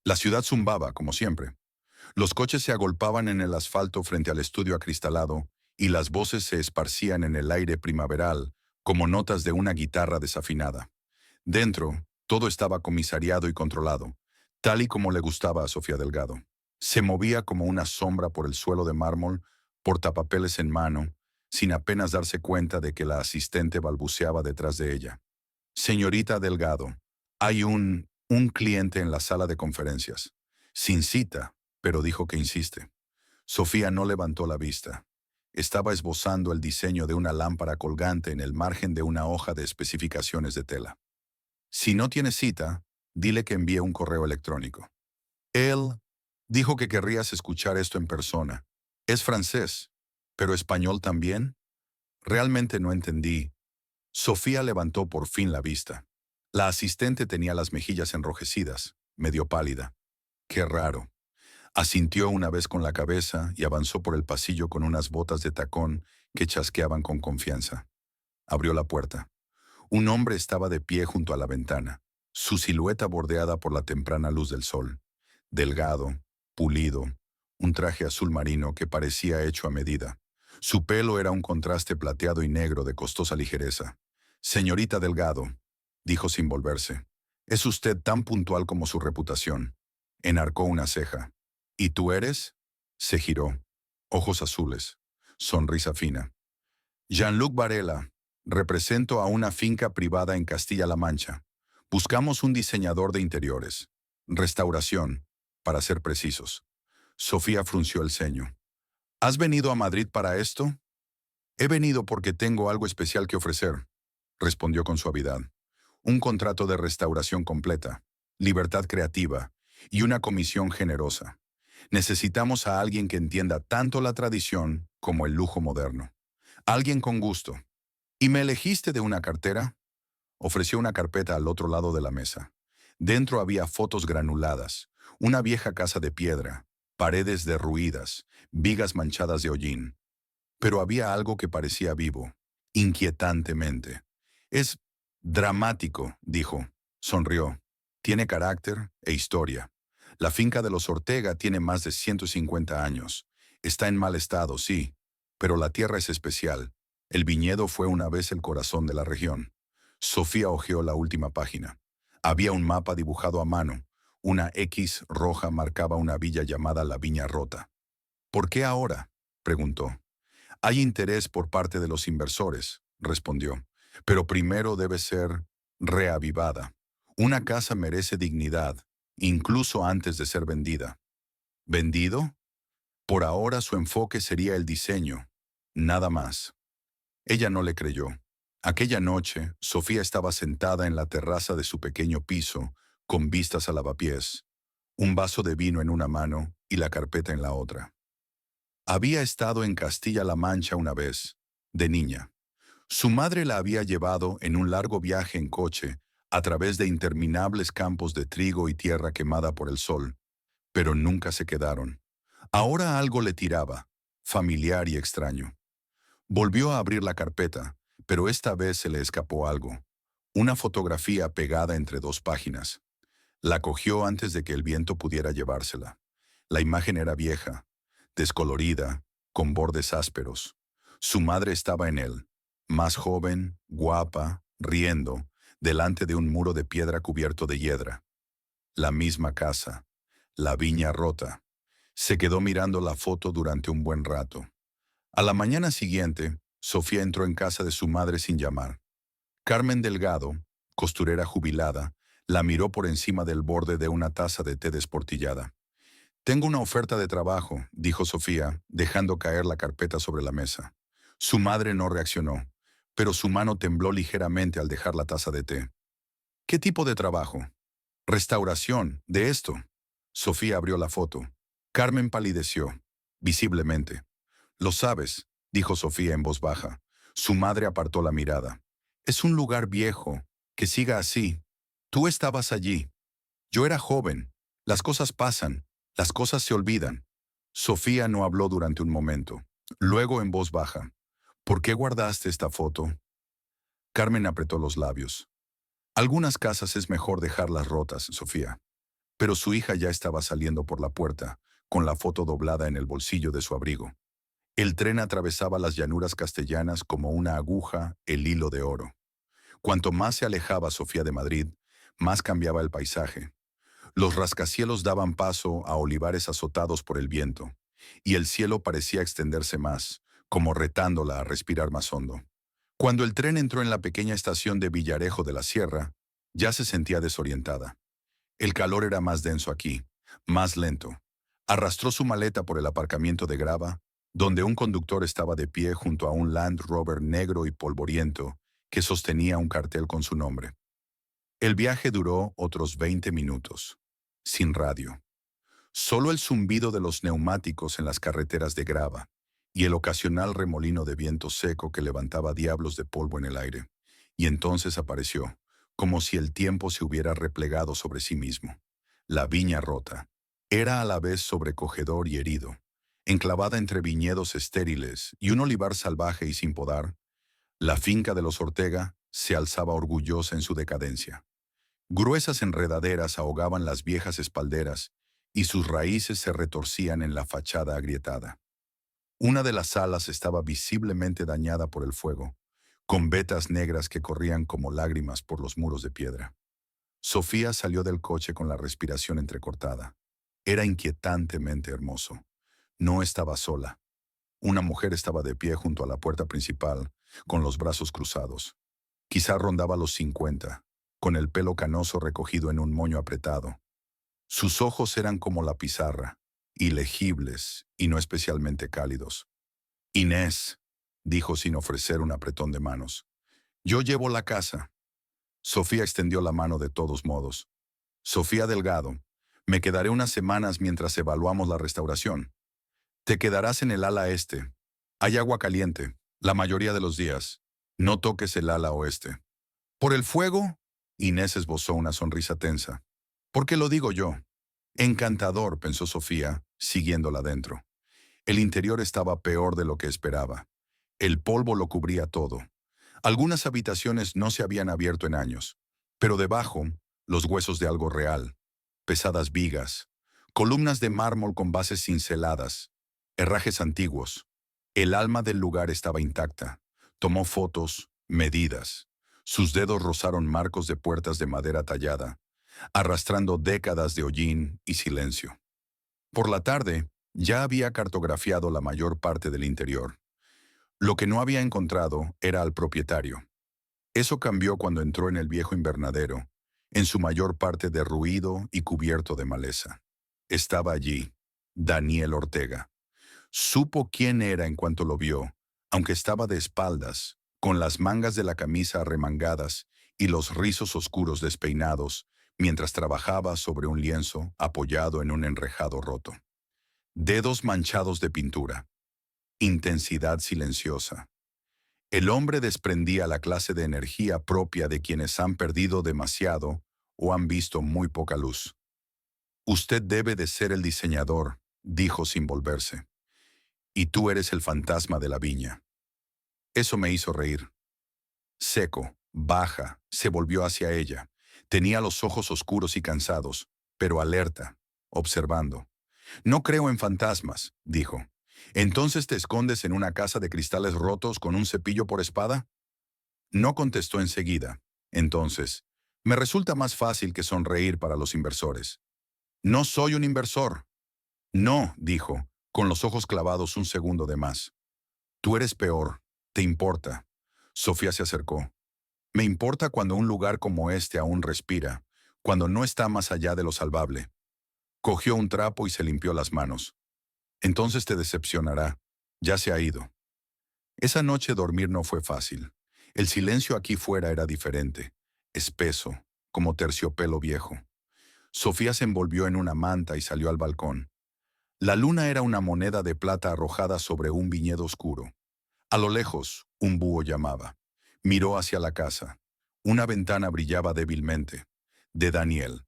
La ciudad zumbaba, como siempre. Los coches se agolpaban en el asfalto frente al estudio acristalado y las voces se esparcían en el aire primaveral como notas de una guitarra desafinada. Dentro, todo estaba comisariado y controlado, tal y como le gustaba a Sofía Delgado. Se movía como una sombra por el suelo de mármol, portapapeles en mano, sin apenas darse cuenta de que la asistente balbuceaba detrás de ella. Señorita Delgado, hay un cliente en la sala de conferencias. Sin cita, pero dijo que insiste. Sofía no levantó la vista. Estaba esbozando el diseño de una lámpara colgante en el margen de una hoja de especificaciones de tela. Si no tiene cita, dile que envíe un correo electrónico. Él dijo que querrías escuchar esto en persona. Es francés, pero español también. Realmente no entendí. Sofía levantó por fin la vista. La asistente tenía las mejillas enrojecidas, medio pálida. Qué raro. Asintió una vez con la cabeza y avanzó por el pasillo con unas botas de tacón que chasqueaban con confianza. Abrió la puerta. Un hombre estaba de pie junto a la ventana, su silueta bordeada por la temprana luz del sol. Delgado, pulido, un traje azul marino que parecía hecho a medida. Su pelo era un contraste plateado y negro de costosa ligereza. Señorita Delgado, dijo sin volverse, es usted tan puntual como su reputación. Enarcó una ceja. ¿Y tú eres? Se giró. Ojos azules. Sonrisa fina. Jean-Luc Varela. Represento a una finca privada en Castilla-La Mancha. Buscamos un diseñador de interiores. Restauración, para ser precisos. Sofía frunció el ceño. ¿Has venido a Madrid para esto? He venido porque tengo algo especial que ofrecer, respondió con suavidad. Un contrato de restauración completa, libertad creativa y una comisión generosa. Necesitamos a alguien que entienda tanto la tradición como el lujo moderno. Alguien con gusto. ¿Y me elegiste de una cartera? Ofreció una carpeta al otro lado de la mesa. Dentro había fotos granuladas, una vieja casa de piedra, paredes derruidas, vigas manchadas de hollín. Pero había algo que parecía vivo, inquietantemente. Es dramático, dijo. Sonrió. Tiene carácter e historia. La finca de los Ortega tiene más de 150 años. Está en mal estado, sí, pero la tierra es especial. El viñedo fue una vez el corazón de la región. Sofía hojeó la última página. Había un mapa dibujado a mano. Una X roja marcaba una villa llamada la Viña Rota. ¿Por qué ahora?, preguntó. Hay interés por parte de los inversores, respondió, pero primero debe ser reavivada. Una casa merece dignidad, incluso antes de ser vendida. ¿Vendido? Por ahora su enfoque sería el diseño, nada más. Ella no le creyó. Aquella noche, Sofía estaba sentada en la terraza de su pequeño piso, con vistas al lavapiés, un vaso de vino en una mano y la carpeta en la otra. Había estado en Castilla-La Mancha una vez, de niña. Su madre la había llevado en un largo viaje en coche a través de interminables campos de trigo y tierra quemada por el sol, pero nunca se quedaron. Ahora algo le tiraba, familiar y extraño. Volvió a abrir la carpeta, pero esta vez se le escapó algo. Una fotografía pegada entre dos páginas. La cogió antes de que el viento pudiera llevársela. La imagen era vieja, descolorida, con bordes ásperos. Su madre estaba en él, más joven, guapa, riendo, delante de un muro de piedra cubierto de hiedra. La misma casa, la viña rota. Se quedó mirando la foto durante un buen rato. A la mañana siguiente, Sofía entró en casa de su madre sin llamar. Carmen Delgado, costurera jubilada, la miró por encima del borde de una taza de té desportillada. Tengo una oferta de trabajo, dijo Sofía, dejando caer la carpeta sobre la mesa. Su madre no reaccionó, pero su mano tembló ligeramente al dejar la taza de té. ¿Qué tipo de trabajo? Restauración, de esto. Sofía abrió la foto. Carmen palideció, visiblemente. Lo sabes, dijo Sofía en voz baja. Su madre apartó la mirada. Es un lugar viejo, que siga así. Tú estabas allí. Yo era joven. Las cosas pasan, las cosas se olvidan. Sofía no habló durante un momento. Luego en voz baja. ¿Por qué guardaste esta foto? Carmen apretó los labios. Algunas casas es mejor dejarlas rotas, Sofía. Pero su hija ya estaba saliendo por la puerta, con la foto doblada en el bolsillo de su abrigo. El tren atravesaba las llanuras castellanas como una aguja, el hilo de oro. Cuanto más se alejaba Sofía de Madrid, más cambiaba el paisaje. Los rascacielos daban paso a olivares azotados por el viento, y el cielo parecía extenderse más, como retándola a respirar más hondo. Cuando el tren entró en la pequeña estación de Villarejo de la Sierra, ya se sentía desorientada. El calor era más denso aquí, más lento. Arrastró su maleta por el aparcamiento de grava, donde un conductor estaba de pie junto a un Land Rover negro y polvoriento que sostenía un cartel con su nombre. El viaje duró otros 20 minutos, sin radio. Solo el zumbido de los neumáticos en las carreteras de grava y el ocasional remolino de viento seco que levantaba diablos de polvo en el aire. Y entonces apareció, como si el tiempo se hubiera replegado sobre sí mismo. La viña rota. Era a la vez sobrecogedor y herido. Enclavada entre viñedos estériles y un olivar salvaje y sin podar, la finca de los Ortega se alzaba orgullosa en su decadencia. Gruesas enredaderas ahogaban las viejas espalderas y sus raíces se retorcían en la fachada agrietada. Una de las alas estaba visiblemente dañada por el fuego, con vetas negras que corrían como lágrimas por los muros de piedra. Sofía salió del coche con la respiración entrecortada. Era inquietantemente hermoso. No estaba sola. Una mujer estaba de pie junto a la puerta principal, con los brazos cruzados. Quizá rondaba los 50, con el pelo canoso recogido en un moño apretado. Sus ojos eran como la pizarra, ilegibles y no especialmente cálidos. Inés, dijo sin ofrecer un apretón de manos. Yo llevo la casa. Sofía extendió la mano de todos modos. Sofía Delgado, me quedaré unas semanas mientras evaluamos la restauración. Te quedarás en el ala este. Hay agua caliente, la mayoría de los días. No toques el ala oeste. ¿Por el fuego? Inés esbozó una sonrisa tensa. ¿Por qué lo digo yo? Encantador, pensó Sofía, siguiéndola dentro. El interior estaba peor de lo que esperaba. El polvo lo cubría todo. Algunas habitaciones no se habían abierto en años, pero debajo, los huesos de algo real. Pesadas vigas, columnas de mármol con bases cinceladas, herrajes antiguos. El alma del lugar estaba intacta. Tomó fotos, medidas. Sus dedos rozaron marcos de puertas de madera tallada, arrastrando décadas de hollín y silencio. Por la tarde, ya había cartografiado la mayor parte del interior. Lo que no había encontrado era al propietario. Eso cambió cuando entró en el viejo invernadero, en su mayor parte derruido y cubierto de maleza. Estaba allí, Daniel Ortega. Supo quién era en cuanto lo vio, aunque estaba de espaldas, con las mangas de la camisa arremangadas y los rizos oscuros despeinados, mientras trabajaba sobre un lienzo apoyado en un enrejado roto. Dedos manchados de pintura. Intensidad silenciosa. El hombre desprendía la clase de energía propia de quienes han perdido demasiado o han visto muy poca luz. Usted debe de ser el diseñador, dijo sin volverse. Y tú eres el fantasma de la viña. Eso me hizo reír. Seco, baja, se volvió hacia ella. Tenía los ojos oscuros y cansados, pero alerta, observando. No creo en fantasmas, dijo. ¿Entonces te escondes en una casa de cristales rotos con un cepillo por espada? No contestó enseguida. Entonces, me resulta más fácil que sonreír para los inversores. No soy un inversor. No, dijo, con los ojos clavados un segundo de más. Tú eres peor. ¿Te importa? Sofía se acercó. Me importa cuando un lugar como este aún respira, cuando no está más allá de lo salvable. Cogió un trapo y se limpió las manos. Entonces te decepcionará. Ya se ha ido. Esa noche dormir no fue fácil. El silencio aquí fuera era diferente, espeso, como terciopelo viejo. Sofía se envolvió en una manta y salió al balcón. La luna era una moneda de plata arrojada sobre un viñedo oscuro. A lo lejos, un búho llamaba. Miró hacia la casa. Una ventana brillaba débilmente. De Daniel.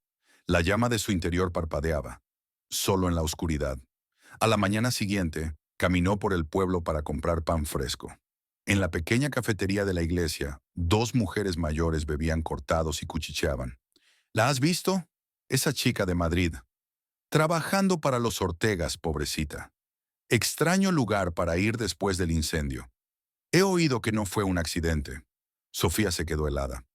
La llama de su interior parpadeaba. Solo en la oscuridad. A la mañana siguiente, caminó por el pueblo para comprar pan fresco. En la pequeña cafetería de la iglesia, dos mujeres mayores bebían cortados y cuchicheaban. ¿La has visto? esa chica de Madrid, trabajando para los Ortegas, pobrecita. Extraño lugar para ir después del incendio. He oído que no fue un accidente. Sofía se quedó helada.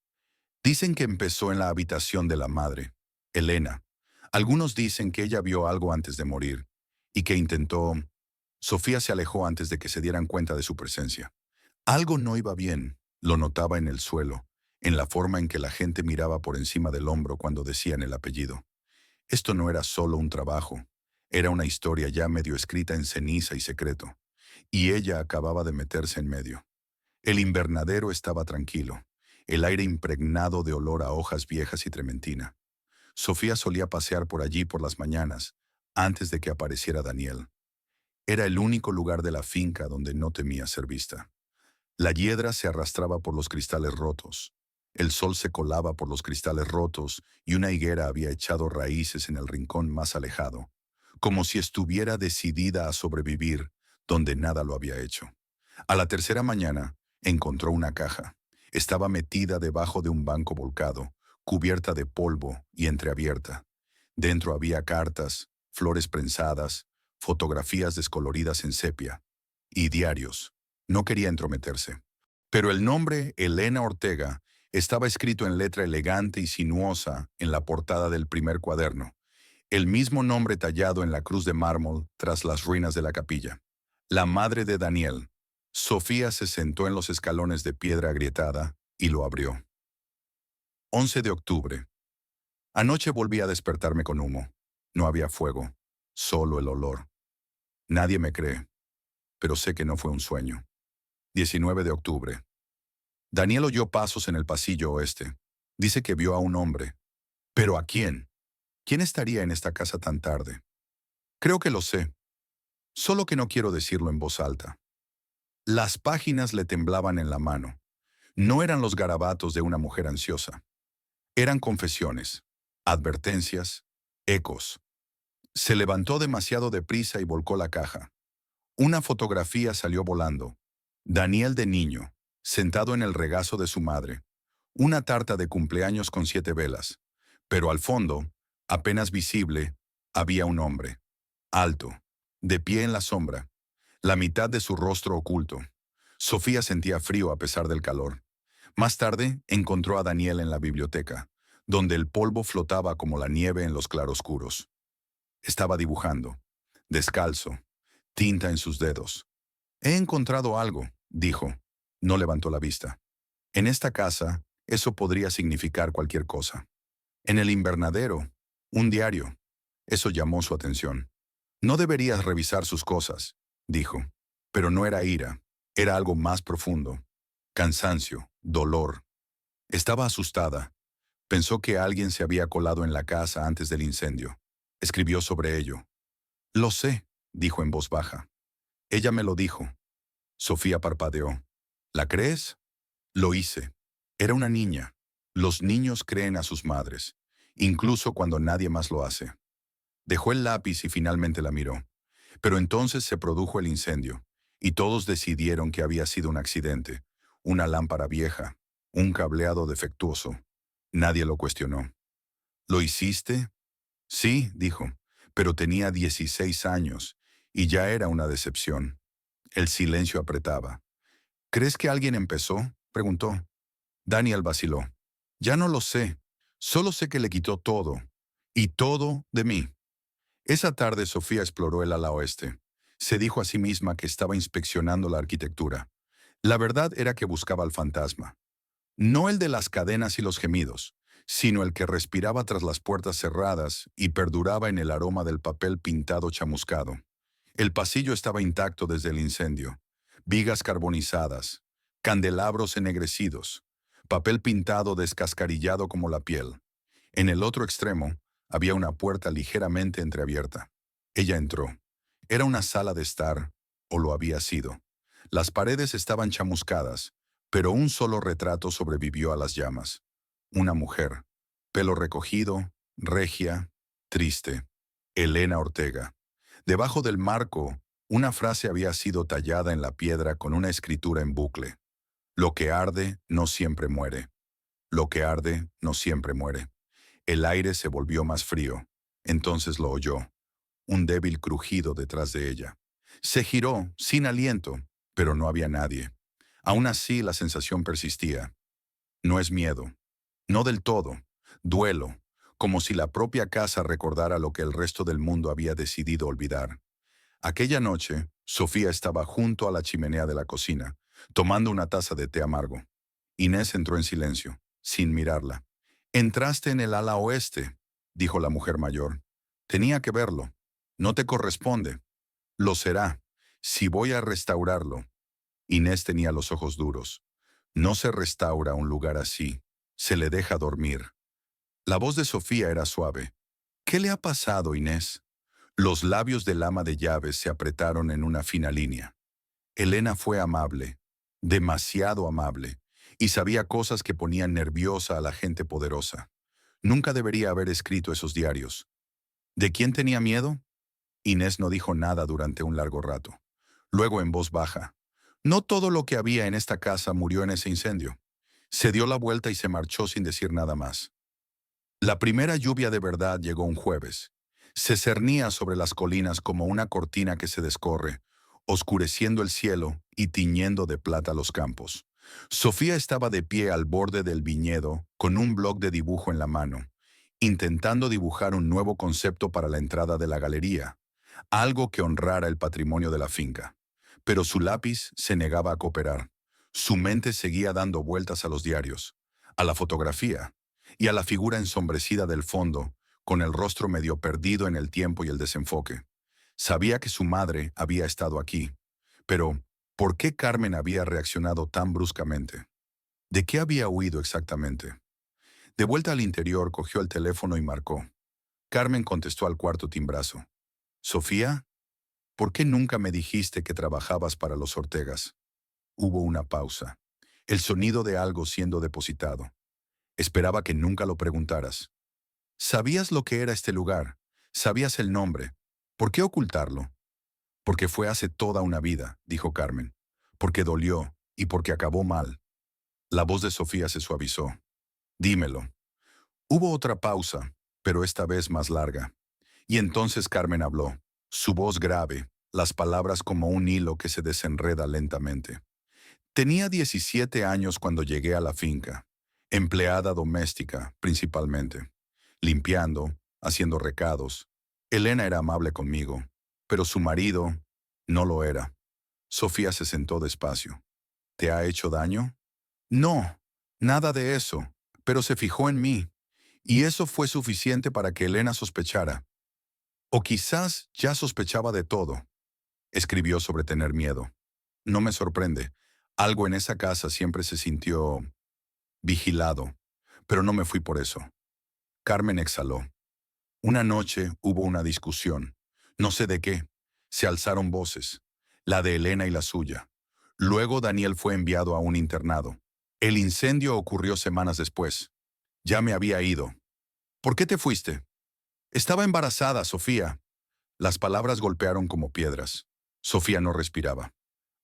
Dicen que empezó en la habitación de la madre, Elena. Algunos dicen que ella vio algo antes de morir y que intentó. Sofía se alejó antes de que se dieran cuenta de su presencia. Algo no iba bien, lo notaba en el suelo, en la forma en que la gente miraba por encima del hombro cuando decían el apellido. Esto no era solo un trabajo, era una historia ya medio escrita en ceniza y secreto, y ella acababa de meterse en medio. El invernadero estaba tranquilo, el aire impregnado de olor a hojas viejas y trementina. Sofía solía pasear por allí por las mañanas, antes de que apareciera Daniel. Era el único lugar de la finca donde no temía ser vista. La hiedra se arrastraba por los cristales rotos. El sol se colaba por los cristales rotos y una higuera había echado raíces en el rincón más alejado, como si estuviera decidida a sobrevivir donde nada lo había hecho. A la tercera mañana, encontró una caja. Estaba metida debajo de un banco volcado, cubierta de polvo y entreabierta. Dentro había cartas, flores prensadas, fotografías descoloridas en sepia y diarios. No quería entrometerse. Pero el nombre Elena Ortega estaba escrito en letra elegante y sinuosa en la portada del primer cuaderno, el mismo nombre tallado en la cruz de mármol tras las ruinas de la capilla. La madre de Daniel. Sofía se sentó en los escalones de piedra agrietada y lo abrió. 11 de octubre. Anoche volví a despertarme con humo. No había fuego, solo el olor. Nadie me cree, pero sé que no fue un sueño. 19 de octubre. Daniel oyó pasos en el pasillo oeste. Dice que vio a un hombre. ¿Pero a quién? ¿Quién estaría en esta casa tan tarde? Creo que lo sé, solo que no quiero decirlo en voz alta. Las páginas le temblaban en la mano. No eran los garabatos de una mujer ansiosa. Eran confesiones, advertencias, ecos. Se levantó demasiado deprisa y volcó la caja. Una fotografía salió volando. Daniel de niño, sentado en el regazo de su madre. Una tarta de cumpleaños con 7 velas. Pero al fondo, apenas visible, había un hombre. Alto, de pie en la sombra, la mitad de su rostro oculto. Sofía sentía frío a pesar del calor. Más tarde, encontró a Daniel en la biblioteca, donde el polvo flotaba como la nieve en los claroscuros. Estaba dibujando, descalzo, tinta en sus dedos. He encontrado algo, dijo. No levantó la vista. En esta casa, eso podría significar cualquier cosa. En el invernadero, un diario. Eso llamó su atención. No deberías revisar sus cosas, dijo. Pero no era ira, era algo más profundo. Cansancio, dolor. Estaba asustada. Pensó que alguien se había colado en la casa antes del incendio. Escribió sobre ello. Lo sé, dijo en voz baja. Ella me lo dijo. Sofía parpadeó. ¿La crees? Lo hice. Era una niña. Los niños creen a sus madres, incluso cuando nadie más lo hace. Dejó el lápiz y finalmente la miró. Pero entonces se produjo el incendio, y todos decidieron que había sido un accidente, una lámpara vieja, un cableado defectuoso. Nadie lo cuestionó. ¿Lo hiciste? Sí, dijo, pero tenía 16 años, y ya era una decepción. El silencio apretaba. ¿Crees que alguien empezó?, preguntó. Daniel vaciló. Ya no lo sé. Solo sé que le quitó todo. Y todo de mí. Esa tarde Sofía exploró el ala oeste. Se dijo a sí misma que estaba inspeccionando la arquitectura. La verdad era que buscaba al fantasma. No el de las cadenas y los gemidos, sino el que respiraba tras las puertas cerradas y perduraba en el aroma del papel pintado chamuscado. El pasillo estaba intacto desde el incendio. Vigas carbonizadas, candelabros ennegrecidos, papel pintado descascarillado como la piel. En el otro extremo había una puerta ligeramente entreabierta. Ella entró. Era una sala de estar, o lo había sido. Las paredes estaban chamuscadas, pero un solo retrato sobrevivió a las llamas. Una mujer, pelo recogido, regia, triste. Elena Ortega. Debajo del marco, una frase había sido tallada en la piedra con una escritura en bucle. Lo que arde no siempre muere. Lo que arde no siempre muere. El aire se volvió más frío. Entonces lo oyó, un débil crujido detrás de ella. Se giró, sin aliento, pero no había nadie. Aún así, la sensación persistía. No es miedo. No del todo. Duelo. Como si la propia casa recordara lo que el resto del mundo había decidido olvidar. Aquella noche, Sofía estaba junto a la chimenea de la cocina, tomando una taza de té amargo. Inés entró en silencio, sin mirarla. «Entraste en el ala oeste», dijo la mujer mayor. «Tenía que verlo. No te corresponde. Lo será. Si voy a restaurarlo». Inés tenía los ojos duros. «No se restaura un lugar así. Se le deja dormir». La voz de Sofía era suave. «¿Qué le ha pasado, Inés?» Los labios del ama de llaves se apretaron en una fina línea. Elena fue amable, demasiado amable, y sabía cosas que ponían nerviosa a la gente poderosa. Nunca debería haber escrito esos diarios. ¿De quién tenía miedo? Inés no dijo nada durante un largo rato. Luego, en voz baja: «No todo lo que había en esta casa murió en ese incendio». Se dio la vuelta y se marchó sin decir nada más. La primera lluvia de verdad llegó un jueves. Se cernía sobre las colinas como una cortina que se descorre, oscureciendo el cielo y tiñendo de plata los campos. Sofía estaba de pie al borde del viñedo, con un bloc de dibujo en la mano, intentando dibujar un nuevo concepto para la entrada de la galería, algo que honrara el patrimonio de la finca. Pero su lápiz se negaba a cooperar. Su mente seguía dando vueltas a los diarios, a la fotografía y a la figura ensombrecida del fondo, con el rostro medio perdido en el tiempo y el desenfoque. Sabía que su madre había estado aquí, pero ¿por qué Carmen había reaccionado tan bruscamente? ¿De qué había huido exactamente? De vuelta al interior, cogió el teléfono y marcó. Carmen contestó al cuarto timbrazo. «¿Sofía? ¿Por qué nunca me dijiste que trabajabas para los Ortegas?» Hubo una pausa. El sonido de algo siendo depositado. «Esperaba que nunca lo preguntaras. Sabías lo que era este lugar. Sabías el nombre. ¿Por qué ocultarlo?» «Porque fue hace toda una vida», dijo Carmen. «Porque dolió y porque acabó mal». La voz de Sofía se suavizó. «Dímelo». Hubo otra pausa, pero esta vez más larga. Y entonces Carmen habló, su voz grave, las palabras como un hilo que se desenreda lentamente. «Tenía 17 años cuando llegué a la finca, empleada doméstica principalmente, limpiando, haciendo recados. Elena era amable conmigo, pero su marido no lo era». Sofía se sentó despacio. «¿Te ha hecho daño?» «No, nada de eso, pero se fijó en mí, y eso fue suficiente para que Elena sospechara. O quizás ya sospechaba de todo». Escribió sobre tener miedo. «No me sorprende. Algo en esa casa siempre se sintió vigilado, pero no me fui por eso». Carmen exhaló. Una noche hubo una discusión. No sé de qué. Se alzaron voces, la de Elena y la suya. Luego Daniel fue enviado a un internado. El incendio ocurrió semanas después. Ya me había ido. «¿Por qué te fuiste?» «Estaba embarazada, Sofía». Las palabras golpearon como piedras. Sofía no respiraba.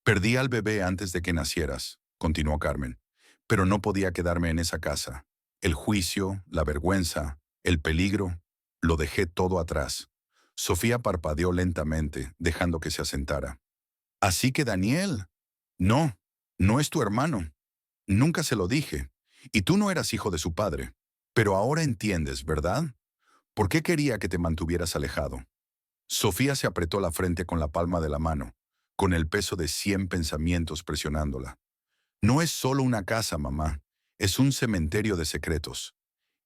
«Perdí al bebé antes de que nacieras», continuó Carmen, «pero no podía quedarme en esa casa. El juicio, la vergüenza, el peligro, lo dejé todo atrás». Sofía parpadeó lentamente, dejando que se asentara. «Así que Daniel...» «No, no es tu hermano. Nunca se lo dije. Y tú no eras hijo de su padre. Pero ahora entiendes, ¿verdad? ¿Por qué quería que te mantuvieras alejado?» Sofía se apretó la frente con la palma de la mano, con el peso de 100 pensamientos presionándola. «No es solo una casa, mamá. Es un cementerio de secretos.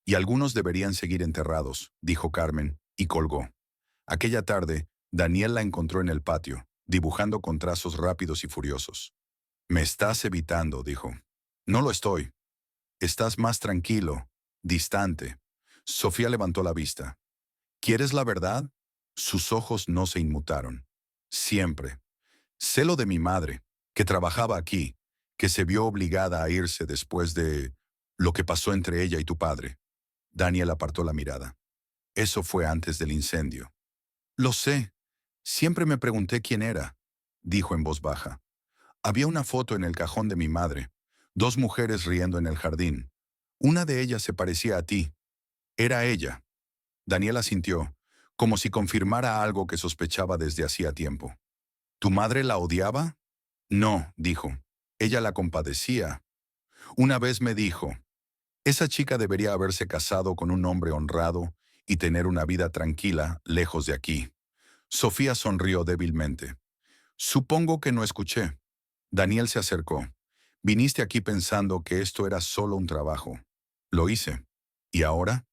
Y algunos deberían seguir enterrados», dijo Carmen, y colgó. Aquella tarde, Daniel la encontró en el patio, dibujando con trazos rápidos y furiosos. «Me estás evitando», dijo. «No lo estoy. Estás más tranquilo, distante». Sofía levantó la vista. «¿Quieres la verdad?» Sus ojos no se inmutaron. «Siempre. Sé lo de mi madre, que trabajaba aquí, que se vio obligada a irse después de lo que pasó entre ella y tu padre». Daniel apartó la mirada. «Eso fue antes del incendio». «Lo sé. Siempre me pregunté quién era», dijo en voz baja. «Había una foto en el cajón de mi madre, dos mujeres riendo en el jardín. Una de ellas se parecía a ti». Era ella. Daniel asintió, como si confirmara algo que sospechaba desde hacía tiempo. ¿Tu madre la odiaba? No, dijo. Ella la compadecía. Una vez me dijo, esa chica debería haberse casado con un hombre honrado y tener una vida tranquila lejos de aquí. Sofía sonrió débilmente. Supongo que no escuché. Daniel se acercó. Viniste aquí pensando que esto era solo un trabajo. Lo hice. ¿Y ahora?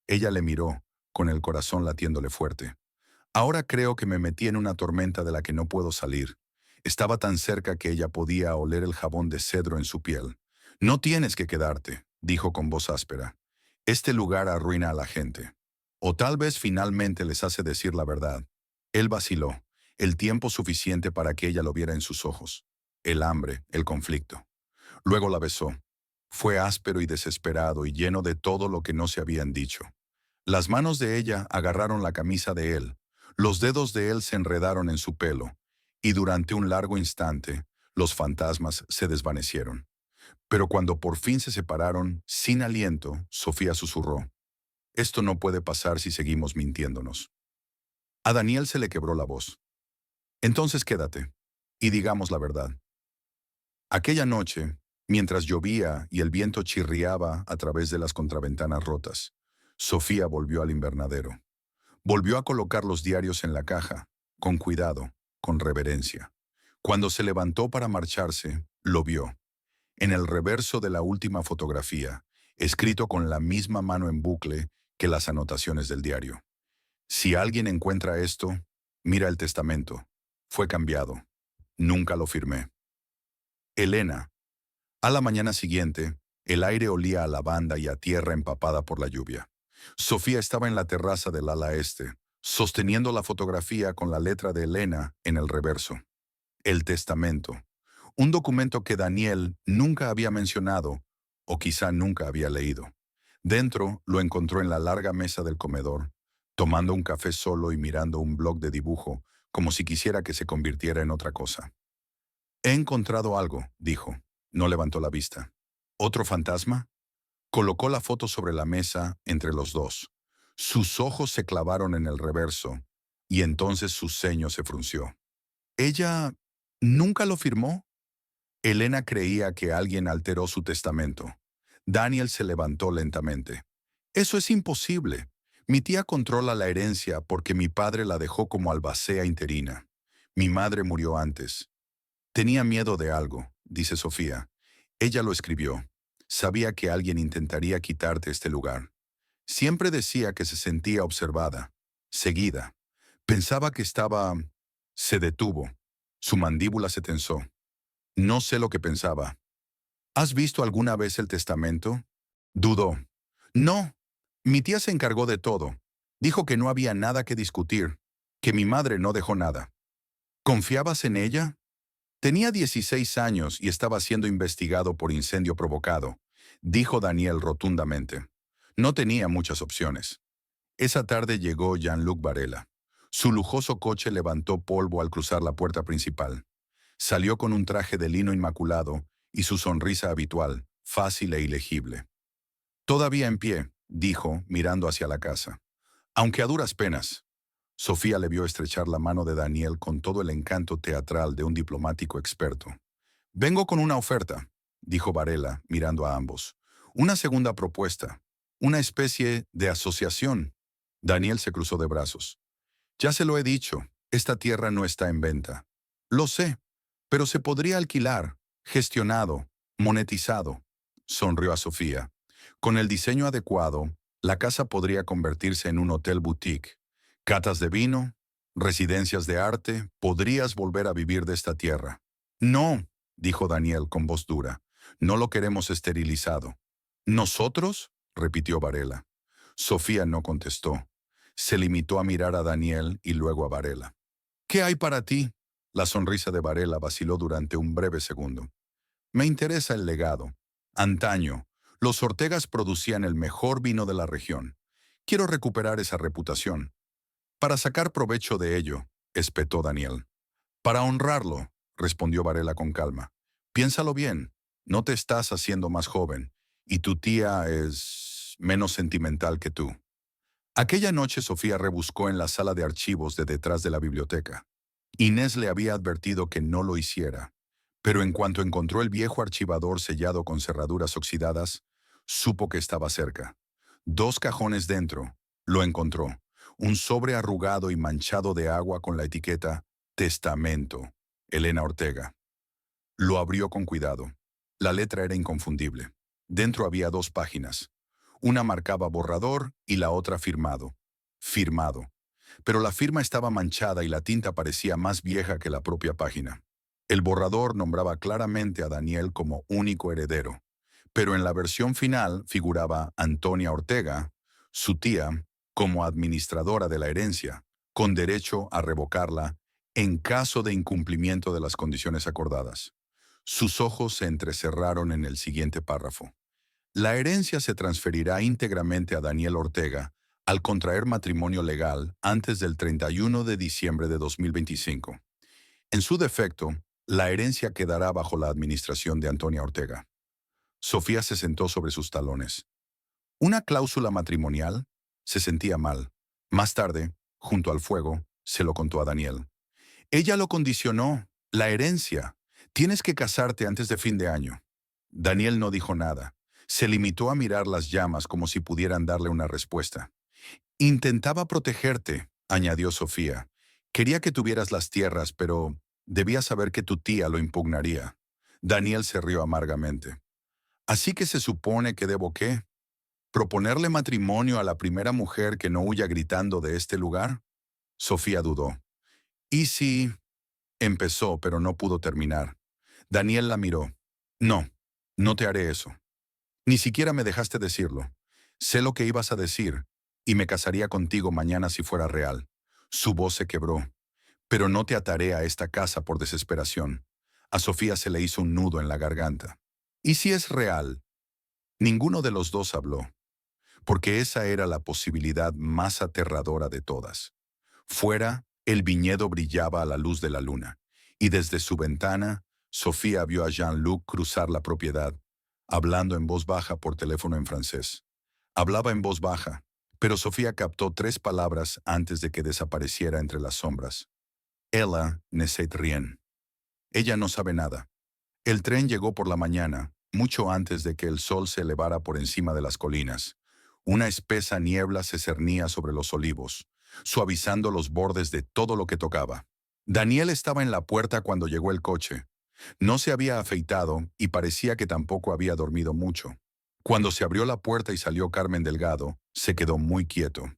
Ella le miró, con el corazón latiéndole fuerte. Ahora creo que me metí en una tormenta de la que no puedo salir. Estaba tan cerca que ella podía oler el jabón de cedro en su piel. No tienes que quedarte, dijo con voz áspera. Este lugar arruina a la gente. O tal vez finalmente les hace decir la verdad. Él vaciló, el tiempo suficiente para que ella lo viera en sus ojos. El hambre, el conflicto. Luego la besó. Fue áspero y desesperado y lleno de todo lo que no se habían dicho. Las manos de ella agarraron la camisa de él. Los dedos de él se enredaron en su pelo. Y durante un largo instante, los fantasmas se desvanecieron. Pero cuando por fin se separaron, sin aliento, Sofía susurró. Esto no puede pasar si seguimos mintiéndonos. A Daniel se le quebró la voz. Entonces quédate, y digamos la verdad. Aquella noche, mientras llovía y el viento chirriaba a través de las contraventanas rotas, Sofía volvió al invernadero. Volvió a colocar los diarios en la caja, con cuidado, con reverencia. Cuando se levantó para marcharse, lo vio. En el reverso de la última fotografía, escrito con la misma mano en bucle que las anotaciones del diario. Si alguien encuentra esto, mira el testamento. Fue cambiado. Nunca lo firmé. Elena. A la mañana siguiente, el aire olía a lavanda y a tierra empapada por la lluvia. Sofía estaba en la terraza del ala este, sosteniendo la fotografía con la letra de Elena en el reverso. El testamento. Un documento que Daniel nunca había mencionado, o quizá nunca había leído. Dentro lo encontró en la larga mesa del comedor, tomando un café solo y mirando un bloc de dibujo, como si quisiera que se convirtiera en otra cosa. He encontrado algo, dijo. No levantó la vista. ¿Otro fantasma? Colocó la foto sobre la mesa entre los dos. Sus ojos se clavaron en el reverso, y entonces su ceño se frunció. ¿Ella nunca lo firmó? Elena creía que alguien alteró su testamento. Daniel se levantó lentamente. Eso es imposible. Mi tía controla la herencia porque mi padre la dejó como albacea interina. Mi madre murió antes. Tenía miedo de algo, dice Sofía. Ella lo escribió. Sabía que alguien intentaría quitarte este lugar. Siempre decía que se sentía observada, seguida. Pensaba que estaba... Se detuvo. Su mandíbula se tensó. No sé lo que pensaba. ¿Has visto alguna vez el testamento? Dudó. No. Mi tía se encargó de todo. Dijo que no había nada que discutir, que mi madre no dejó nada. ¿Confiabas en ella? Tenía 16 años y estaba siendo investigado por incendio provocado, dijo Daniel rotundamente. No tenía muchas opciones. Esa tarde llegó Jean-Luc Varela. Su lujoso coche levantó polvo al cruzar la puerta principal. Salió con un traje de lino inmaculado y su sonrisa habitual, fácil e ilegible. Todavía en pie, dijo, mirando hacia la casa. Aunque a duras penas. Sofía le vio estrechar la mano de Daniel con todo el encanto teatral de un diplomático experto. Vengo con una oferta, dijo Varela, mirando a ambos. Una segunda propuesta. Una especie de asociación. Daniel se cruzó de brazos. Ya se lo he dicho, esta tierra no está en venta. Lo sé, pero se podría alquilar, gestionado, monetizado. Sonrió a Sofía. Con el diseño adecuado, la casa podría convertirse en un hotel boutique. Catas de vino, residencias de arte, podrías volver a vivir de esta tierra. No, dijo Daniel con voz dura, no lo queremos esterilizado. ¿Nosotros? Repitió Varela. Sofía no contestó. Se limitó a mirar a Daniel y luego a Varela. ¿Qué hay para ti? La sonrisa de Varela vaciló durante un breve segundo. Me interesa el legado. Antaño, los Ortegas producían el mejor vino de la región. Quiero recuperar esa reputación. Para sacar provecho de ello, espetó Daniel. Para honrarlo, respondió Varela con calma. Piénsalo bien, no te estás haciendo más joven, y tu tía es... menos sentimental que tú. Aquella noche Sofía rebuscó en la sala de archivos de detrás de la biblioteca. Inés le había advertido que no lo hiciera, pero en cuanto encontró el viejo archivador sellado con cerraduras oxidadas, supo que estaba cerca. 2 cajones dentro, lo encontró. Un sobre arrugado y manchado de agua con la etiqueta Testamento, Elena Ortega. Lo abrió con cuidado. La letra era inconfundible. Dentro había 2 páginas. Una marcaba borrador y la otra firmado. Firmado. Pero la firma estaba manchada y la tinta parecía más vieja que la propia página. El borrador nombraba claramente a Daniel como único heredero, pero en la versión final figuraba Antonia Ortega, su tía, como administradora de la herencia, con derecho a revocarla en caso de incumplimiento de las condiciones acordadas. Sus ojos se entrecerraron en el siguiente párrafo. La herencia se transferirá íntegramente a Daniel Ortega al contraer matrimonio legal antes del 31 de diciembre de 2025. En su defecto, la herencia quedará bajo la administración de Antonia Ortega. Sofía se sentó sobre sus talones. ¿Una cláusula matrimonial? Se sentía mal. Más tarde, junto al fuego, se lo contó a Daniel. Ella lo condicionó. La herencia. Tienes que casarte antes de fin de año. Daniel no dijo nada. Se limitó a mirar las llamas como si pudieran darle una respuesta. Intentaba protegerte, añadió Sofía. Quería que tuvieras las tierras, pero debías saber que tu tía lo impugnaría. Daniel se rió amargamente. Así que se supone que debo ¿qué? ¿Proponerle matrimonio a la primera mujer que no huya gritando de este lugar? Sofía dudó. ¿Y si? Empezó, pero no pudo terminar. Daniel la miró. No, no te haré eso. Ni siquiera me dejaste decirlo. Sé lo que ibas a decir, y me casaría contigo mañana si fuera real. Su voz se quebró. Pero no te ataré a esta casa por desesperación. A Sofía se le hizo un nudo en la garganta. ¿Y si es real? Ninguno de los dos habló, porque esa era la posibilidad más aterradora de todas. Fuera, el viñedo brillaba a la luz de la luna, y desde su ventana, Sofía vio a Jean-Luc cruzar la propiedad, hablando en voz baja por teléfono en francés. Hablaba en voz baja, pero Sofía captó 3 palabras antes de que desapareciera entre las sombras. Ella ne sait rien. Ella no sabe nada. El tren llegó por la mañana, mucho antes de que el sol se elevara por encima de las colinas. Una espesa niebla se cernía sobre los olivos, suavizando los bordes de todo lo que tocaba. Daniel estaba en la puerta cuando llegó el coche. No se había afeitado y parecía que tampoco había dormido mucho. Cuando se abrió la puerta y salió Carmen Delgado, se quedó muy quieto.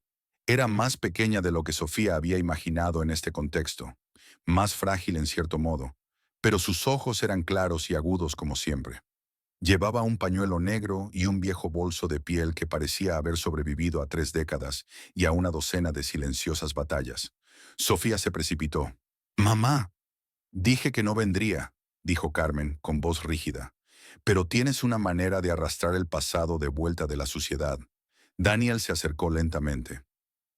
Era más pequeña de lo que Sofía había imaginado en este contexto, más frágil en cierto modo, pero sus ojos eran claros y agudos como siempre. Llevaba un pañuelo negro y un viejo bolso de piel que parecía haber sobrevivido a 3 décadas y a una docena de silenciosas batallas. Sofía se precipitó. «¡Mamá!». «Dije que no vendría», dijo Carmen con voz rígida. «Pero tienes una manera de arrastrar el pasado de vuelta de la suciedad». Daniel se acercó lentamente.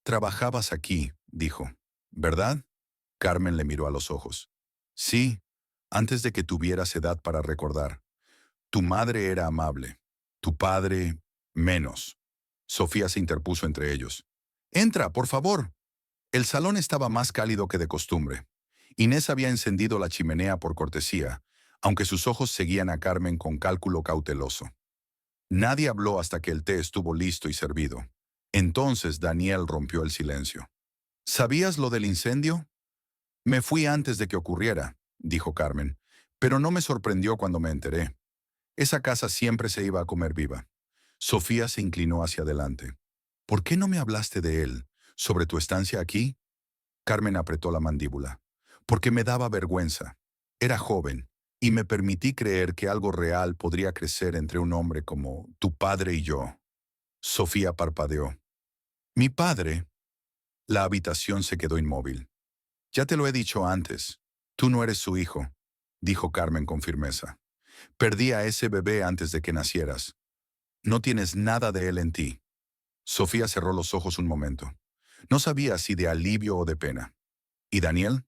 «Trabajabas aquí», dijo. «¿Verdad?». Carmen le miró a los ojos. «Sí, antes de que tuvieras edad para recordar. Tu madre era amable. Tu padre, menos». Sofía se interpuso entre ellos. «Entra, por favor». El salón estaba más cálido que de costumbre. Inés había encendido la chimenea por cortesía, aunque sus ojos seguían a Carmen con cálculo cauteloso. Nadie habló hasta que el té estuvo listo y servido. Entonces Daniel rompió el silencio. «¿Sabías lo del incendio?». «Me fui antes de que ocurriera», dijo Carmen, «pero no me sorprendió cuando me enteré. Esa casa siempre se iba a comer viva». Sofía se inclinó hacia adelante. «¿Por qué no me hablaste de él, sobre tu estancia aquí?». Carmen apretó la mandíbula. «Porque me daba vergüenza. Era joven, y me permití creer que algo real podría crecer entre un hombre como tu padre y yo». Sofía parpadeó. «¿Mi padre?». La habitación se quedó inmóvil. «Ya te lo he dicho antes. Tú no eres su hijo», dijo Carmen con firmeza. «Perdí a ese bebé antes de que nacieras. No tienes nada de él en ti». Sofía cerró los ojos un momento. No sabía si de alivio o de pena. «¿Y Daniel?».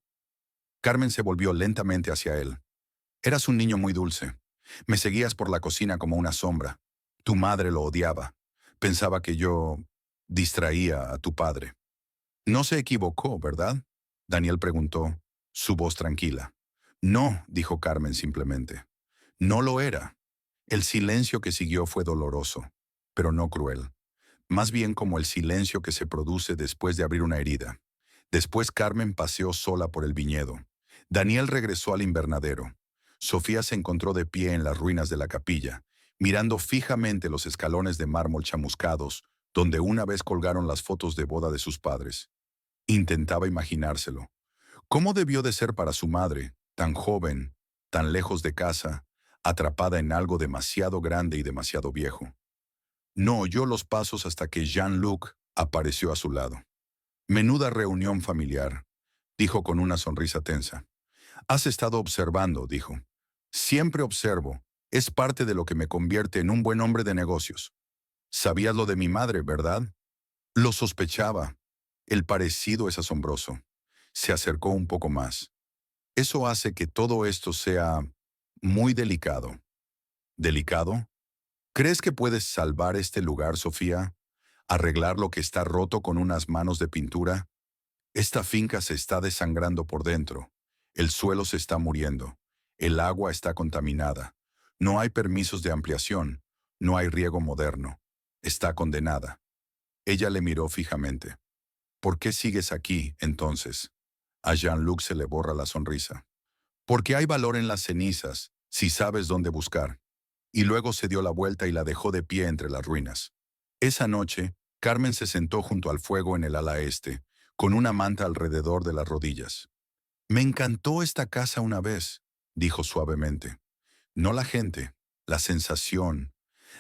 Carmen se volvió lentamente hacia él. «Eras un niño muy dulce. Me seguías por la cocina como una sombra. Tu madre lo odiaba. Pensaba que yo distraía a tu padre. No se equivocó, ¿verdad? Daniel preguntó, su voz tranquila. No, dijo Carmen simplemente. No lo era. El silencio que siguió fue doloroso, pero no cruel. Más bien como el silencio que se produce después de abrir una herida. Después Carmen paseó sola por el viñedo. Daniel regresó al invernadero. Sofía se encontró de pie en las ruinas de la capilla, mirando fijamente los escalones de mármol chamuscados, donde una vez colgaron las fotos de boda de sus padres. Intentaba imaginárselo. ¿Cómo debió de ser para su madre, tan joven, tan lejos de casa, atrapada en algo demasiado grande y demasiado viejo? No oyó los pasos hasta que Jean-Luc apareció a su lado. Menuda reunión familiar, dijo con una sonrisa tensa. Has estado observando, dijo. Siempre observo. Es parte de lo que me convierte en un buen hombre de negocios. Sabías lo de mi madre, ¿verdad? Lo sospechaba. El parecido es asombroso. Se acercó un poco más. Eso hace que todo esto sea muy delicado. ¿Delicado? ¿Crees que puedes salvar este lugar, Sofía? ¿Arreglar lo que está roto con unas manos de pintura? Esta finca se está desangrando por dentro. El suelo se está muriendo. El agua está contaminada. No hay permisos de ampliación. No hay riego moderno. Está condenada. Ella le miró fijamente. ¿Por qué sigues aquí, entonces? A Jean-Luc se le borra la sonrisa. Porque hay valor en las cenizas, si sabes dónde buscar. Y luego se dio la vuelta y la dejó de pie entre las ruinas. Esa noche, Carmen se sentó junto al fuego en el ala este, con una manta alrededor de las rodillas. Me encantó esta casa una vez, dijo suavemente. No la gente, la sensación,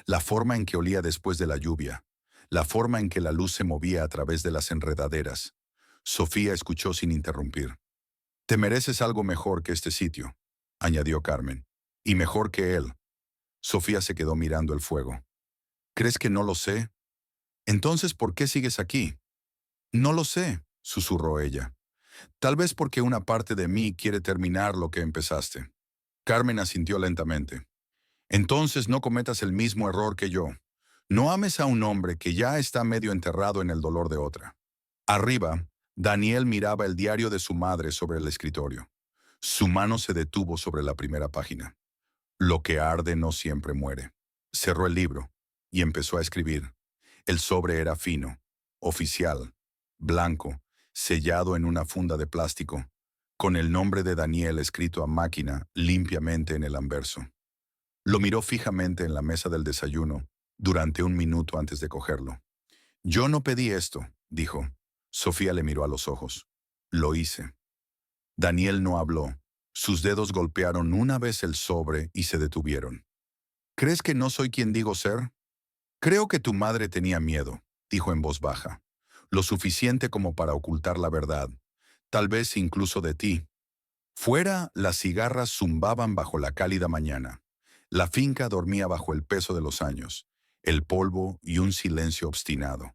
la forma en que olía después de la lluvia, la forma en que la luz se movía a través de las enredaderas. Sofía escuchó sin interrumpir. Te mereces algo mejor que este sitio, añadió Carmen. Y mejor que él. Sofía se quedó mirando el fuego. ¿Crees que no lo sé? Entonces, ¿por qué sigues aquí? No lo sé, susurró ella. Tal vez porque una parte de mí quiere terminar lo que empezaste. Carmen asintió lentamente. Entonces no cometas el mismo error que yo. No ames a un hombre que ya está medio enterrado en el dolor de otra. Arriba, Daniel miraba el diario de su madre sobre el escritorio. Su mano se detuvo sobre la primera página. Lo que arde no siempre muere. Cerró el libro y empezó a escribir. El sobre era fino, oficial, blanco, sellado en una funda de plástico, con el nombre de Daniel escrito a máquina limpiamente en el anverso. Lo miró fijamente en la mesa del desayuno durante un minuto antes de cogerlo. Yo no pedí esto, dijo. Sofía le miró a los ojos. Lo hice. Daniel no habló. Sus dedos golpearon una vez el sobre y se detuvieron. ¿Crees que no soy quien digo ser? Creo que tu madre tenía miedo, dijo en voz baja. Lo suficiente como para ocultar la verdad. Tal vez incluso de ti. Fuera, las cigarras zumbaban bajo la cálida mañana. La finca dormía bajo el peso de los años, el polvo y un silencio obstinado.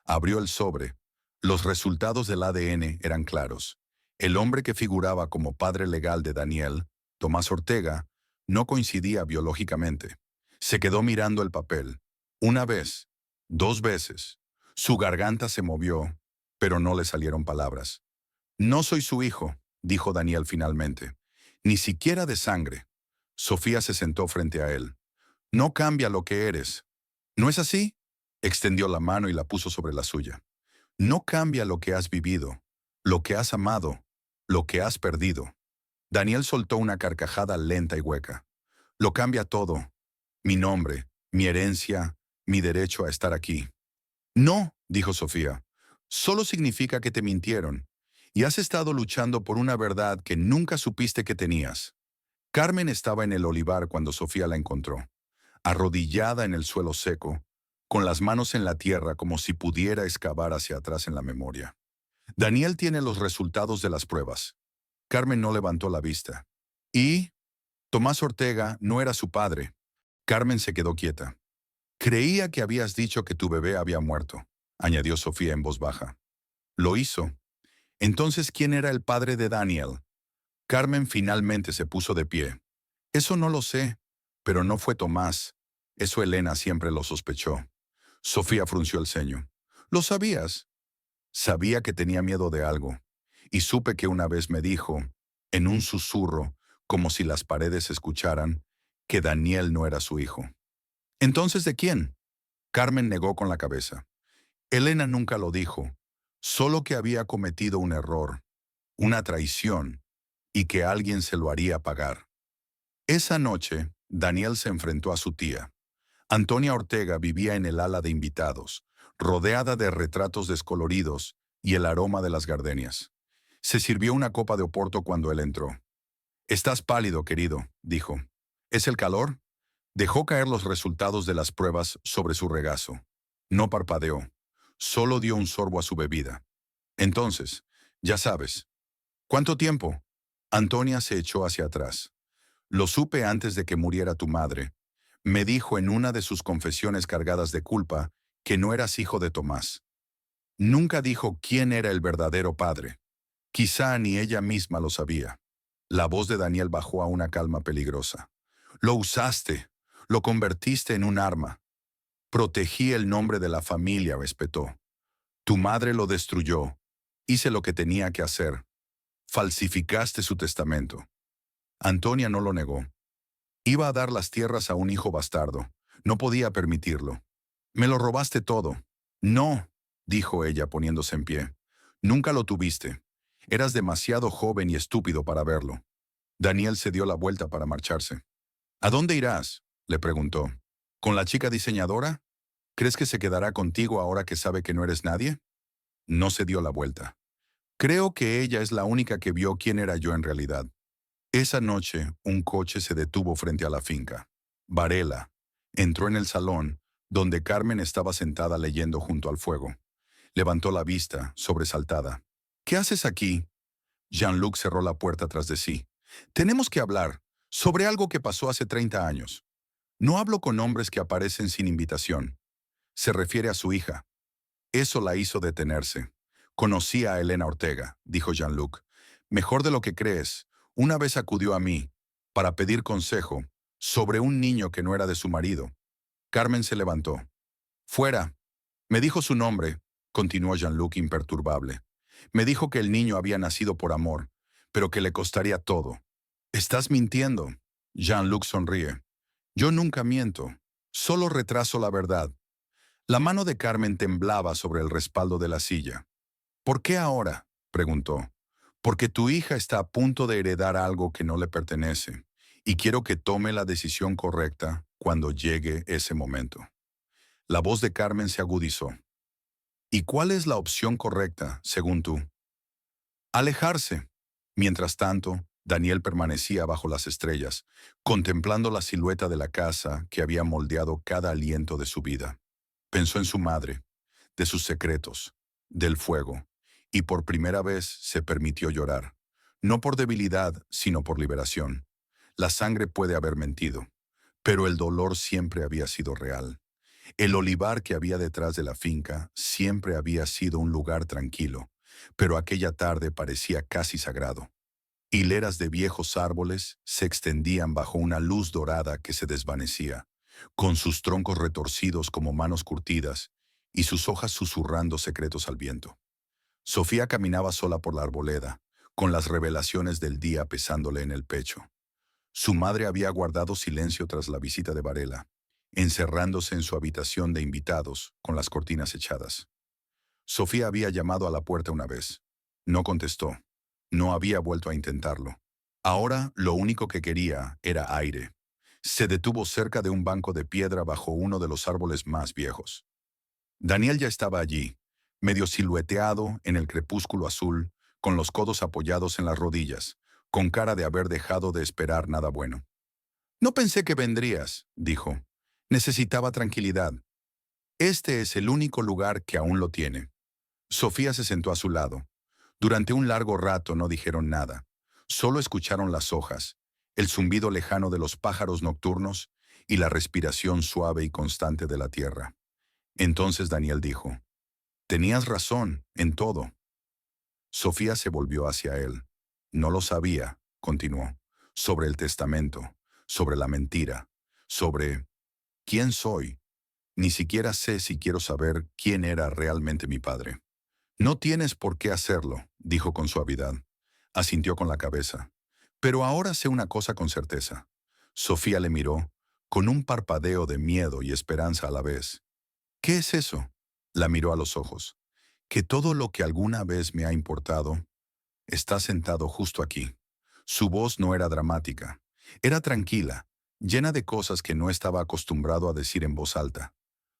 Abrió el sobre. Los resultados del ADN eran claros. El hombre que figuraba como padre legal de Daniel, Tomás Ortega, no coincidía biológicamente. Se quedó mirando el papel. Una vez, dos veces. Su garganta se movió, pero no le salieron palabras. No soy su hijo, dijo Daniel finalmente. Ni siquiera de sangre. Sofía se sentó frente a él. No cambia lo que eres. ¿No es así? Extendió la mano y la puso sobre la suya. No cambia lo que has vivido, lo que has amado, lo que has perdido. Daniel soltó una carcajada lenta y hueca. Lo cambia todo. Mi nombre, mi herencia, mi derecho a estar aquí. No, dijo Sofía. Solo significa que te mintieron y has estado luchando por una verdad que nunca supiste que tenías. Carmen estaba en el olivar cuando Sofía la encontró, arrodillada en el suelo seco, con las manos en la tierra como si pudiera excavar hacia atrás en la memoria. Daniel tiene los resultados de las pruebas. Carmen no levantó la vista. ¿Y? Tomás Ortega no era su padre. Carmen se quedó quieta. Creía que habías dicho que tu bebé había muerto, añadió Sofía en voz baja. Lo hizo. Entonces, ¿quién era el padre de Daniel? Carmen finalmente se puso de pie. Eso no lo sé, pero no fue Tomás. Eso Elena siempre lo sospechó. Sofía frunció el ceño. ¿Lo sabías? Sabía que tenía miedo de algo, y supe que una vez me dijo, en un susurro, como si las paredes escucharan, que Daniel no era su hijo. ¿Entonces de quién? Carmen negó con la cabeza. Elena nunca lo dijo, solo que había cometido un error, una traición, y que alguien se lo haría pagar. Esa noche, Daniel se enfrentó a su tía. Antonia Ortega vivía en el ala de invitados, rodeada de retratos descoloridos y el aroma de las gardenias. Se sirvió una copa de oporto cuando él entró. «Estás pálido, querido», dijo. «¿Es el calor?» Dejó caer los resultados de las pruebas sobre su regazo. No parpadeó. Solo dio un sorbo a su bebida. «Entonces, ya sabes». «¿Cuánto tiempo?» Antonia se echó hacia atrás. «Lo supe antes de que muriera tu madre. Me dijo en una de sus confesiones cargadas de culpa que no eras hijo de Tomás. Nunca dijo quién era el verdadero padre. Quizá ni ella misma lo sabía». La voz de Daniel bajó a una calma peligrosa. «Lo usaste. Lo convertiste en un arma. Protegí el nombre de la familia», respetó. «Tu madre lo destruyó. Hice lo que tenía que hacer. Falsificaste su testamento». Antonia no lo negó. Iba a dar las tierras a un hijo bastardo. No podía permitirlo. «Me lo robaste todo». «No», dijo ella poniéndose en pie. «Nunca lo tuviste. Eras demasiado joven y estúpido para verlo». Daniel se dio la vuelta para marcharse. «¿A dónde irás?», le preguntó. «¿Con la chica diseñadora? ¿Crees que se quedará contigo ahora que sabe que no eres nadie?» No se dio la vuelta. «Creo que ella es la única que vio quién era yo en realidad». Esa noche, un coche se detuvo frente a la finca. Varela entró en el salón, donde Carmen estaba sentada leyendo junto al fuego. Levantó la vista, sobresaltada. «¿Qué haces aquí?» Jean-Luc cerró la puerta tras de sí. «Tenemos que hablar sobre algo que pasó hace 30 años. No hablo con hombres que aparecen sin invitación». Se refiere a su hija. Eso la hizo detenerse. «Conocí a Elena Ortega», dijo Jean-Luc. «Mejor de lo que crees. Una vez acudió a mí para pedir consejo sobre un niño que no era de su marido». Carmen se levantó. «Fuera». «Me dijo su nombre», continuó Jean-Luc imperturbable. «Me dijo que el niño había nacido por amor, pero que le costaría todo». «Estás mintiendo». Jean-Luc sonríe. «Yo nunca miento. Solo retraso la verdad». La mano de Carmen temblaba sobre el respaldo de la silla. «¿Por qué ahora?», preguntó. «Porque tu hija está a punto de heredar algo que no le pertenece, y quiero que tome la decisión correcta cuando llegue ese momento». La voz de Carmen se agudizó. «¿Y cuál es la opción correcta, según tú?» «Alejarse». Mientras tanto, Daniel permanecía bajo las estrellas, contemplando la silueta de la casa que había moldeado cada aliento de su vida. Pensó en su madre, de sus secretos, del fuego, y por primera vez se permitió llorar. No por debilidad, sino por liberación. La sangre puede haber mentido, pero el dolor siempre había sido real. El olivar que había detrás de la finca siempre había sido un lugar tranquilo, pero aquella tarde parecía casi sagrado. Hileras de viejos árboles se extendían bajo una luz dorada que se desvanecía, con sus troncos retorcidos como manos curtidas y sus hojas susurrando secretos al viento. Sofía caminaba sola por la arboleda, con las revelaciones del día pesándole en el pecho. Su madre había guardado silencio tras la visita de Varela, encerrándose en su habitación de invitados con las cortinas echadas. Sofía había llamado a la puerta una vez. No contestó. No había vuelto a intentarlo. Ahora lo único que quería era aire. Se detuvo cerca de un banco de piedra bajo uno de los árboles más viejos. Daniel ya estaba allí, medio silueteado en el crepúsculo azul, con los codos apoyados en las rodillas, con cara de haber dejado de esperar nada bueno. «No pensé que vendrías», dijo. «Necesitaba tranquilidad. Este es el único lugar que aún lo tiene». Sofía se sentó a su lado. Durante un largo rato no dijeron nada. Solo escucharon las hojas, el zumbido lejano de los pájaros nocturnos y la respiración suave y constante de la tierra. Entonces Daniel dijo: «Tenías razón en todo». Sofía se volvió hacia él. «No lo sabía», continuó, «sobre el testamento, sobre la mentira, sobre quién soy. Ni siquiera sé si quiero saber quién era realmente mi padre. No tienes por qué hacerlo, dijo con suavidad. Asintió con la cabeza. Pero ahora sé una cosa con certeza. Sofía le miró, con un parpadeo de miedo y esperanza a la vez. ¿Qué es eso? La miró a los ojos. Que todo lo que alguna vez me ha importado está sentado justo aquí. Su voz no era dramática. Era tranquila, llena de cosas que no estaba acostumbrado a decir en voz alta.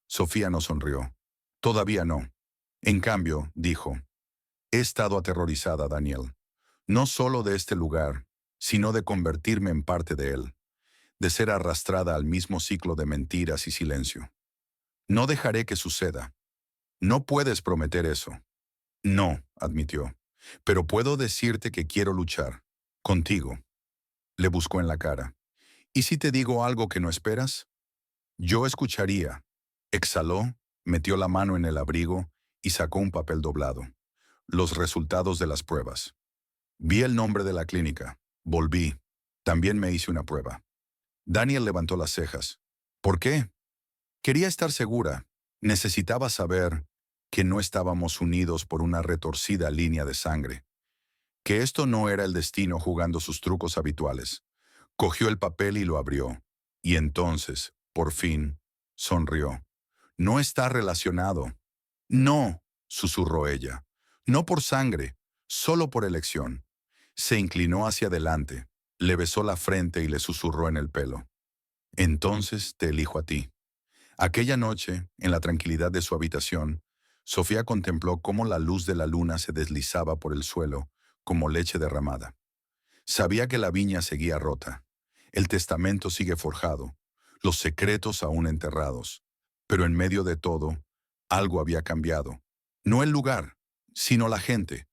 Sofía no sonrió. Todavía no. En cambio, dijo, he estado aterrorizada, Daniel. No solo de este lugar, sino de convertirme en parte de él, de ser arrastrada al mismo ciclo de mentiras y silencio. No dejaré que suceda. No puedes prometer eso. No, admitió. Pero puedo decirte que quiero luchar. Contigo. Le buscó en la cara. ¿Y si te digo algo que no esperas? Yo escucharía. Exhaló, metió la mano en el abrigo y sacó un papel doblado. Los resultados de las pruebas. Vi el nombre de la clínica. Volví. También me hice una prueba. Daniel levantó las cejas. ¿Por qué? Quería estar segura. Necesitaba saber que no estábamos unidos por una retorcida línea de sangre. Que esto no era el destino jugando sus trucos habituales. Cogió el papel y lo abrió. Y entonces, por fin, sonrió. No está relacionado. No, susurró ella. No por sangre, solo por elección. Se inclinó hacia adelante, le besó la frente y le susurró en el pelo. Entonces te elijo a ti. Aquella noche, en la tranquilidad de su habitación, Sofía contempló cómo la luz de la luna se deslizaba por el suelo como leche derramada. Sabía que la viña seguía rota. El testamento sigue forjado, los secretos aún enterrados. Pero en medio de todo, algo había cambiado. No el lugar, sino la gente.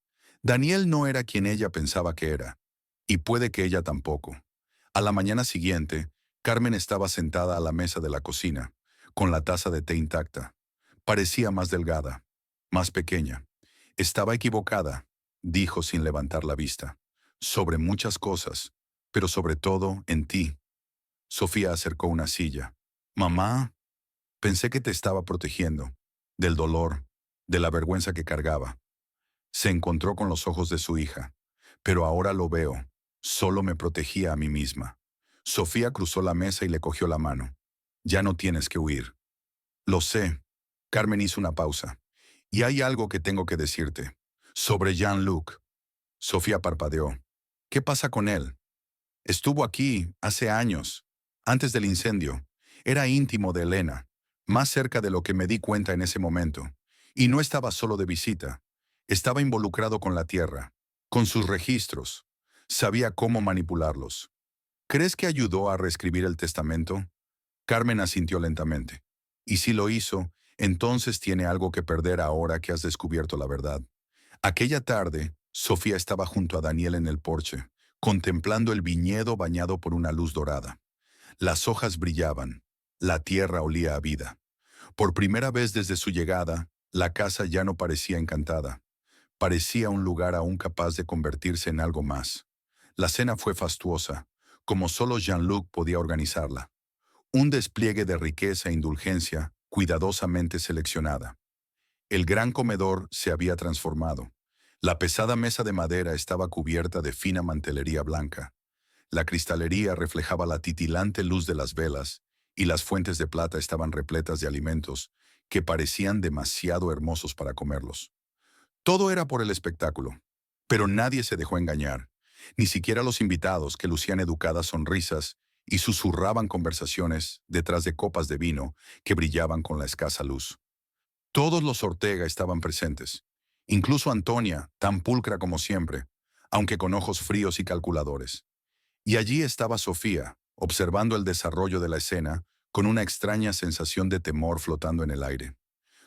Daniel no era quien ella pensaba que era, y puede que ella tampoco. A la mañana siguiente, Carmen estaba sentada a la mesa de la cocina, con la taza de té intacta. Parecía más delgada, más pequeña. Estaba equivocada, dijo sin levantar la vista. Sobre muchas cosas, pero sobre todo en ti. Sofía acercó una silla. Mamá, pensé que te estaba protegiendo, del dolor, de la vergüenza que cargaba. Se encontró con los ojos de su hija. Pero ahora lo veo. Solo me protegía a mí misma. Sofía cruzó la mesa y le cogió la mano. Ya no tienes que huir. Lo sé. Carmen hizo una pausa. Y hay algo que tengo que decirte. Sobre Jean-Luc. Sofía parpadeó. ¿Qué pasa con él? Estuvo aquí hace años, antes del incendio. Era íntimo de Elena, más cerca de lo que me di cuenta en ese momento. Y no estaba solo de visita. Estaba involucrado con la tierra, con sus registros. Sabía cómo manipularlos. ¿Crees que ayudó a reescribir el testamento? Carmen asintió lentamente. Y si lo hizo, entonces tiene algo que perder ahora que has descubierto la verdad. Aquella tarde, Sofía estaba junto a Daniel en el porche, contemplando el viñedo bañado por una luz dorada. Las hojas brillaban, la tierra olía a vida. Por primera vez desde su llegada, la casa ya no parecía encantada. Parecía un lugar aún capaz de convertirse en algo más. La cena fue fastuosa, como solo Jean-Luc podía organizarla. Un despliegue de riqueza e indulgencia, cuidadosamente seleccionada. El gran comedor se había transformado. La pesada mesa de madera estaba cubierta de fina mantelería blanca. La cristalería reflejaba la titilante luz de las velas, y las fuentes de plata estaban repletas de alimentos que parecían demasiado hermosos para comerlos. Todo era por el espectáculo, pero nadie se dejó engañar, ni siquiera los invitados que lucían educadas sonrisas y susurraban conversaciones detrás de copas de vino que brillaban con la escasa luz. Todos los Ortega estaban presentes, incluso Antonia, tan pulcra como siempre, aunque con ojos fríos y calculadores. Y allí estaba Sofía, observando el desarrollo de la escena, con una extraña sensación de temor flotando en el aire.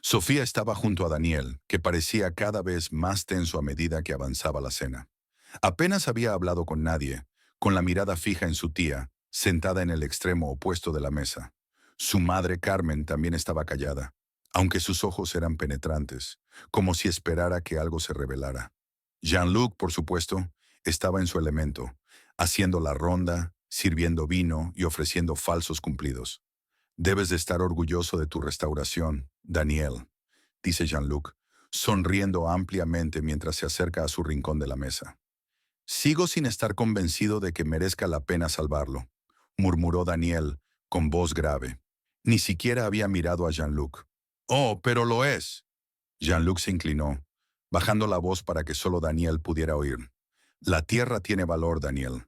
Sofía estaba junto a Daniel, que parecía cada vez más tenso a medida que avanzaba la cena. Apenas había hablado con nadie, con la mirada fija en su tía, sentada en el extremo opuesto de la mesa. Su madre Carmen también estaba callada, aunque sus ojos eran penetrantes, como si esperara que algo se revelara. Jean-Luc, por supuesto, estaba en su elemento, haciendo la ronda, sirviendo vino y ofreciendo falsos cumplidos. Debes de estar orgulloso de tu restauración, Daniel, dice Jean-Luc, sonriendo ampliamente mientras se acerca a su rincón de la mesa. Sigo sin estar convencido de que merezca la pena salvarlo, murmuró Daniel, con voz grave. Ni siquiera había mirado a Jean-Luc. Oh, pero lo es. Jean-Luc se inclinó, bajando la voz para que solo Daniel pudiera oír. La tierra tiene valor, Daniel.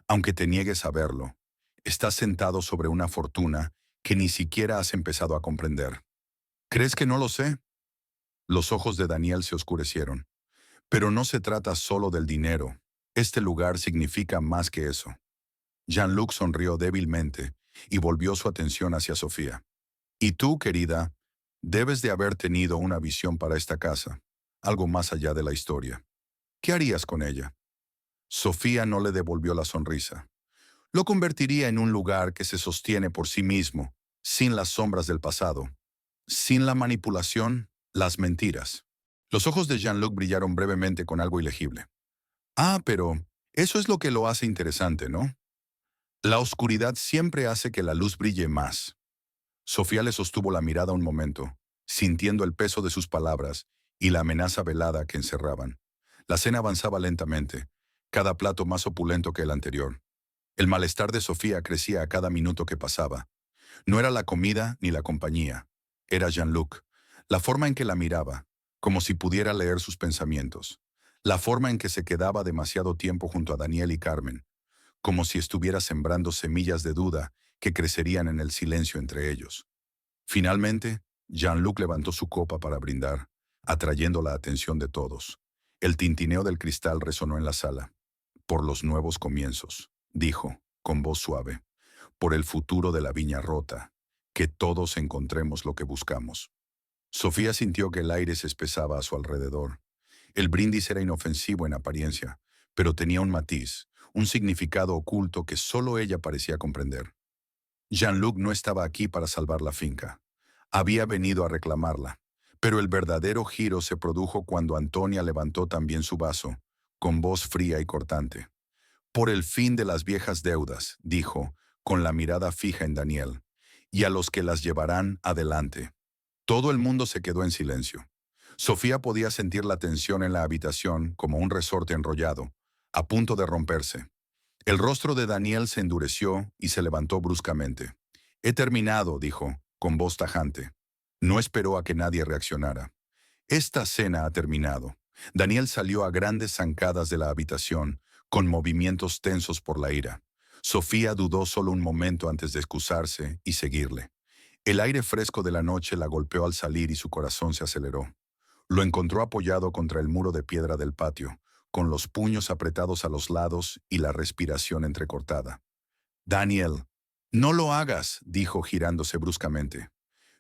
Aunque te niegues a verlo, estás sentado sobre una fortuna que ni siquiera has empezado a comprender. ¿Crees que no lo sé? Los ojos de Daniel se oscurecieron. Pero no se trata solo del dinero. Este lugar significa más que eso. Jean-Luc sonrió débilmente y volvió su atención hacia Sofía. Y tú, querida, debes de haber tenido una visión para esta casa, algo más allá de la historia. ¿Qué harías con ella? Sofía no le devolvió la sonrisa. Lo convertiría en un lugar que se sostiene por sí mismo, sin las sombras del pasado, sin la manipulación, las mentiras. Los ojos de Jean-Luc brillaron brevemente con algo ilegible. Ah, pero eso es lo que lo hace interesante, ¿no? La oscuridad siempre hace que la luz brille más. Sofía le sostuvo la mirada un momento, sintiendo el peso de sus palabras y la amenaza velada que encerraban. La cena avanzaba lentamente, cada plato más opulento que el anterior. El malestar de Sofía crecía a cada minuto que pasaba. No era la comida ni la compañía. Era Jean-Luc. La forma en que la miraba, como si pudiera leer sus pensamientos. La forma en que se quedaba demasiado tiempo junto a Daniel y Carmen, como si estuviera sembrando semillas de duda que crecerían en el silencio entre ellos. Finalmente, Jean-Luc levantó su copa para brindar, atrayendo la atención de todos. El tintineo del cristal resonó en la sala. Por los nuevos comienzos, dijo, con voz suave. Por el futuro de la viña rota, que todos encontremos lo que buscamos. Sofía sintió que el aire se espesaba a su alrededor. El brindis era inofensivo en apariencia, pero tenía un matiz, un significado oculto que solo ella parecía comprender. Jean-Luc no estaba aquí para salvar la finca. Había venido a reclamarla. Pero el verdadero giro se produjo cuando Antonia levantó también su vaso, con voz fría y cortante. Por el fin de las viejas deudas, dijo, con la mirada fija en Daniel, y a los que las llevarán adelante. Todo el mundo se quedó en silencio. Sofía podía sentir la tensión en la habitación como un resorte enrollado, a punto de romperse. El rostro de Daniel se endureció y se levantó bruscamente. He terminado, dijo, con voz tajante. No esperó a que nadie reaccionara. Esta cena ha terminado. Daniel salió a grandes zancadas de la habitación, con movimientos tensos por la ira. Sofía dudó solo un momento antes de excusarse y seguirle. El aire fresco de la noche la golpeó al salir y su corazón se aceleró. Lo encontró apoyado contra el muro de piedra del patio, con los puños apretados a los lados y la respiración entrecortada. Daniel, no lo hagas, dijo girándose bruscamente.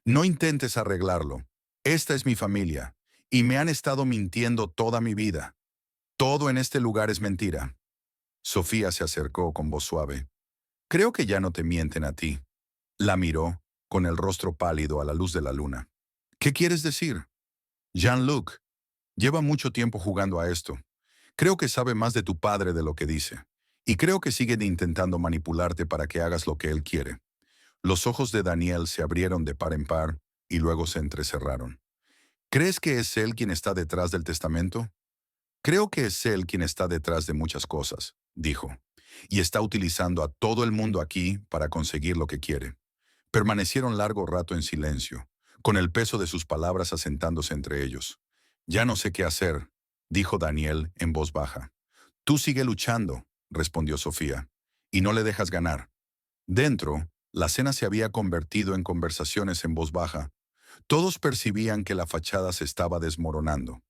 No intentes arreglarlo. Esta es mi familia, y me han estado mintiendo toda mi vida. Todo en este lugar es mentira. Sofía se acercó con voz suave. Creo que ya no te mienten a ti. La miró, con el rostro pálido a la luz de la luna. ¿Qué quieres decir? Jean-Luc, lleva mucho tiempo jugando a esto. Creo que sabe más de tu padre de lo que dice. Y creo que sigue intentando manipularte para que hagas lo que él quiere. Los ojos de Daniel se abrieron de par en par y luego se entrecerraron. ¿Crees que es él quien está detrás del testamento? Creo que es él quien está detrás de muchas cosas, dijo, y está utilizando a todo el mundo aquí para conseguir lo que quiere. Permanecieron largo rato en silencio, con el peso de sus palabras asentándose entre ellos. Ya no sé qué hacer, dijo Daniel en voz baja. Tú sigue luchando, respondió Sofía, y no le dejas ganar. Dentro, la cena se había convertido en conversaciones en voz baja. Todos percibían que la fachada se estaba desmoronando.